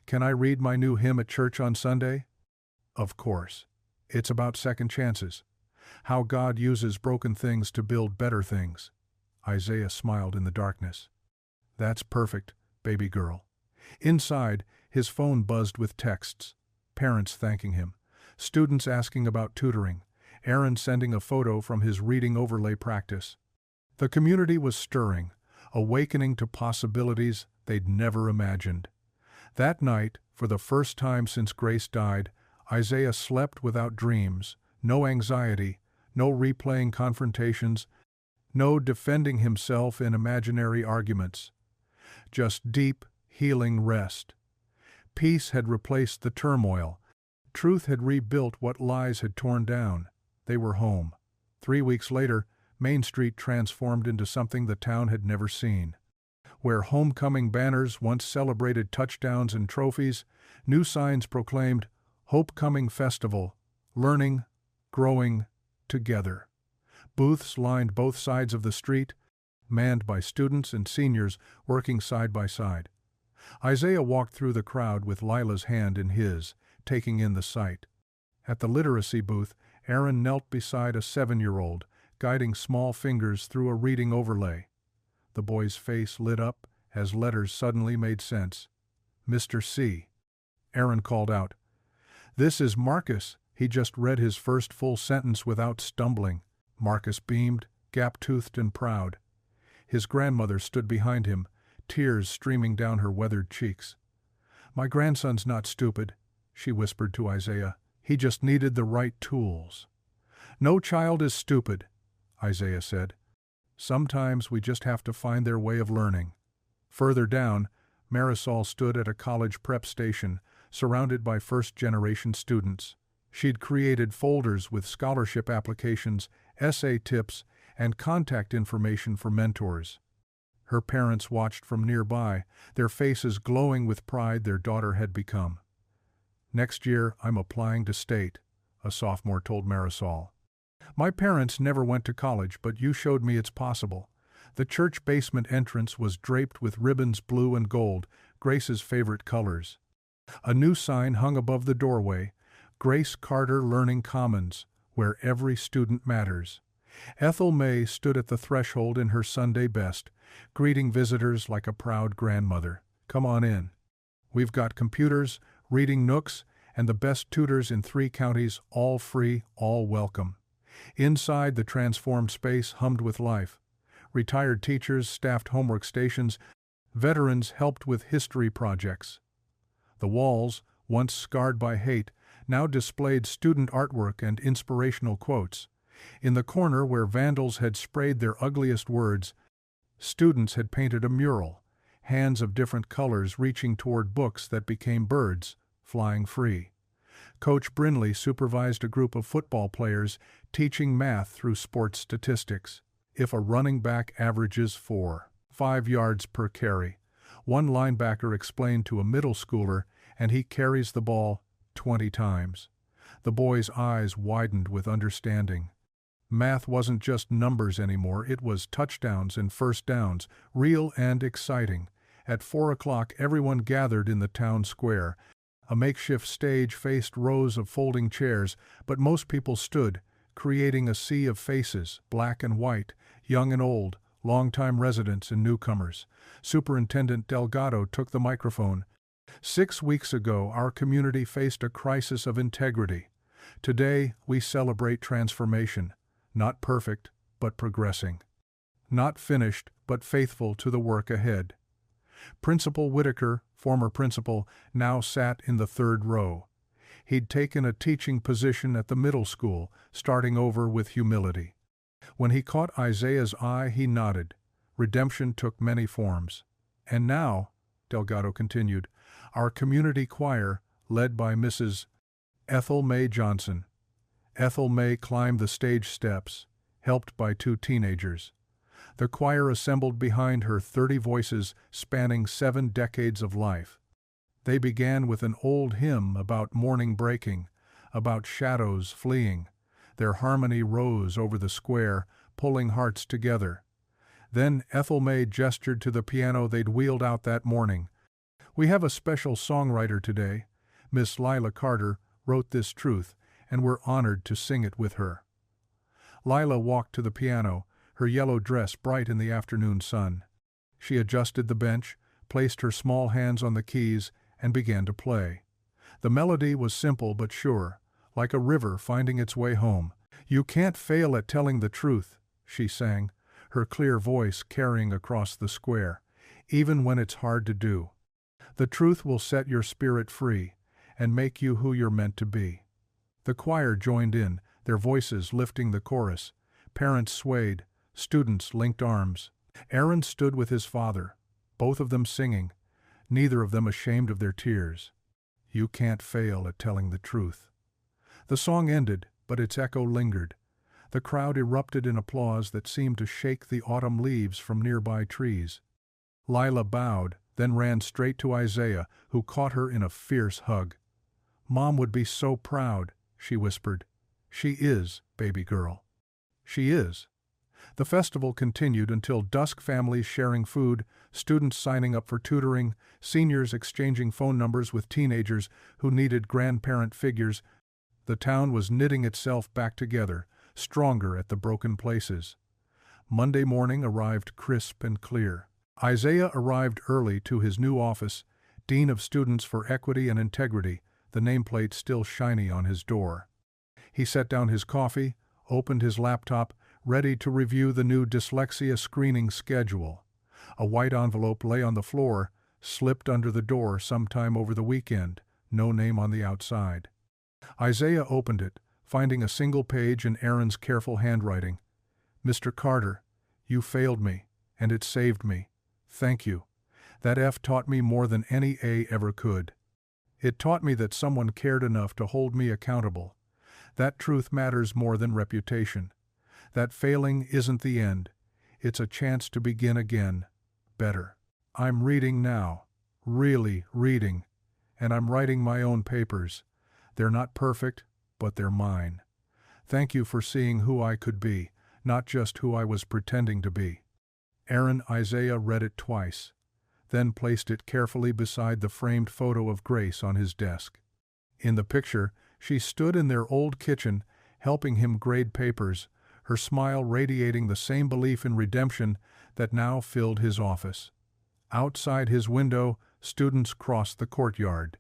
"Can I read my new hymn at church on Sunday?" "Of course. It's about second chances. How God uses broken things to build better things." Isaiah smiled in the darkness. "That's perfect, baby girl." Inside, his phone buzzed with texts. Parents thanking him. Students asking about tutoring. Aaron sending a photo from his reading overlay practice. The community was stirring, awakening to possibilities they'd never imagined. That night, for the first time since Grace died, Isaiah slept without dreams, no anxiety, no replaying confrontations, no defending himself in imaginary arguments. Just deep, healing rest. Peace had replaced the turmoil. Truth had rebuilt what lies had torn down. They were home. 3 weeks later, Main Street transformed into something the town had never seen. Where homecoming banners once celebrated touchdowns and trophies, new signs proclaimed, "Homecoming Festival, learning, growing, together." Booths lined both sides of the street, manned by students and seniors working side by side. Isaiah walked through the crowd with Lila's hand in his, taking in the sight. At the literacy booth, Aaron knelt beside a 7-year-old, guiding small fingers through a reading overlay. The boy's face lit up as letters suddenly made sense. "Mr. C." Aaron called out. "This is Marcus." He just read his first full sentence without stumbling. Marcus beamed, gap-toothed and proud. His grandmother stood behind him, tears streaming down her weathered cheeks. "My grandson's not stupid," she whispered to Isaiah. "He just needed the right tools." "No child is stupid," Isaiah said. "Sometimes we just have to find their way of learning." Further down, Marisol stood at a college prep station, surrounded by first-generation students. She'd created folders with scholarship applications, essay tips, and contact information for mentors. Her parents watched from nearby, their faces glowing with pride their daughter had become. "Next year, I'm applying to state," a sophomore told Marisol. "My parents never went to college, but you showed me it's possible." The church basement entrance was draped with ribbons blue and gold, Grace's favorite colors. A new sign hung above the doorway, "Grace Carter Learning Commons," where every student matters. Ethel May stood at the threshold in her Sunday best, greeting visitors like a proud grandmother. "Come on in. We've got computers, reading nooks, and the best tutors in 3 counties, all free, all welcome." Inside, the transformed space hummed with life. Retired teachers staffed homework stations, veterans helped with history projects. The walls, once scarred by hate, now displayed student artwork and inspirational quotes. In the corner where vandals had sprayed their ugliest words, students had painted a mural, hands of different colors reaching toward books that became birds, flying free. Coach Brinley supervised a group of football players, teaching math through sports statistics. If a running back averages 4.5 yards per carry, one linebacker explained to a middle schooler, and he carries the ball 20 times. The boy's eyes widened with understanding. Math wasn't just numbers anymore, it was touchdowns and first downs, real and exciting. At 4 o'clock, everyone gathered in the town square. A makeshift stage faced rows of folding chairs, but most people stood, creating a sea of faces, black and white, young and old, longtime residents and newcomers. Superintendent Delgado took the microphone. "6 weeks ago, our community faced a crisis of integrity. Today, we celebrate transformation. Not perfect, but progressing. Not finished, but faithful to the work ahead." Principal Whitaker, former principal, now sat in the 3rd row. He'd taken a teaching position at the middle school, starting over with humility. When he caught Isaiah's eye, he nodded. Redemption took many forms. "And now," Delgado continued, "our community choir, led by Mrs. Ethel May Johnson." Ethel May climbed the stage steps, helped by 2 teenagers. The choir assembled behind her, 30 voices spanning 7 decades of life. They began with an old hymn about morning breaking, about shadows fleeing. Their harmony rose over the square, pulling hearts together. Then Ethel May gestured to the piano they'd wheeled out that morning. "We have a special songwriter today. Miss Lila Carter wrote this truth, and we're honored to sing it with her." Lila walked to the piano, her yellow dress bright in the afternoon sun. She adjusted the bench, placed her small hands on the keys, and began to play. The melody was simple but sure, like a river finding its way home. "You can't fail at telling the truth," she sang, her clear voice carrying across the square, "even when it's hard to do. The truth will set your spirit free and make you who you're meant to be." The choir joined in, their voices lifting the chorus. Parents swayed, students linked arms. Aaron stood with his father, both of them singing, neither of them ashamed of their tears. "You can't fail at telling the truth." The song ended, but its echo lingered. The crowd erupted in applause that seemed to shake the autumn leaves from nearby trees. Lila bowed, then ran straight to Isaiah, who caught her in a fierce hug. "Mom would be so proud," she whispered. "She is, baby girl. She is." The festival continued until dusk, families sharing food, students signing up for tutoring, seniors exchanging phone numbers with teenagers who needed grandparent figures. The town was knitting itself back together, stronger at the broken places. Monday morning arrived crisp and clear. Isaiah arrived early to his new office, Dean of Students for Equity and Integrity, the nameplate still shiny on his door. He set down his coffee, opened his laptop, ready to review the new dyslexia screening schedule. A white envelope lay on the floor, slipped under the door sometime over the weekend, no name on the outside. Isaiah opened it, finding a single page in Aaron's careful handwriting. "Mr. Carter, you failed me, and it saved me. Thank you. That F taught me more than any A ever could. It taught me that someone cared enough to hold me accountable. That truth matters more than reputation. That failing isn't the end. It's a chance to begin again, better. I'm reading now, really reading, and I'm writing my own papers. They're not perfect, but they're mine. Thank you for seeing who I could be, not just who I was pretending to be." Isaiah read it twice, then placed it carefully beside the framed photo of Grace on his desk. In the picture, she stood in their old kitchen, helping him grade papers, her smile radiating the same belief in redemption that now filled his office. Outside his window, students crossed the courtyard.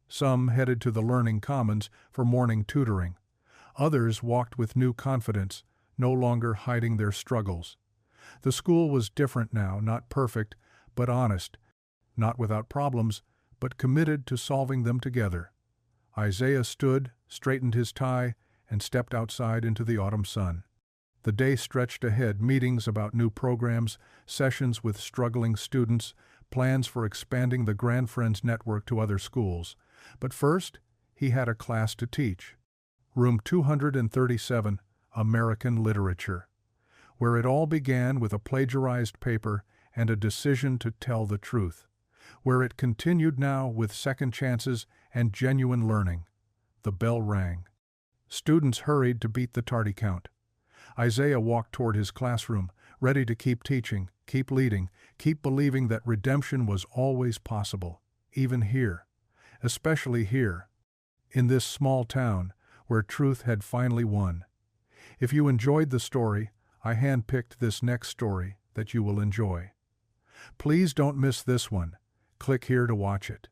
Some headed to the Learning Commons for morning tutoring. Others walked with new confidence, no longer hiding their struggles. The school was different now, not perfect, but honest, not without problems, but committed to solving them together. Isaiah stood, straightened his tie, and stepped outside into the autumn sun. The day stretched ahead, meetings about new programs, sessions with struggling students, plans for expanding the Grand Friends network to other schools. But first, he had a class to teach. Room 237, American Literature, where it all began with a plagiarized paper and a decision to tell the truth, where it continued now with second chances and genuine learning. The bell rang. Students hurried to beat the tardy count. Isaiah walked toward his classroom, ready to keep teaching, keep leading, keep believing that redemption was always possible, even here, especially here, in this small town where truth had finally won. If you enjoyed the story, I handpicked this next story that you will enjoy. Please don't miss this one. Click here to watch it.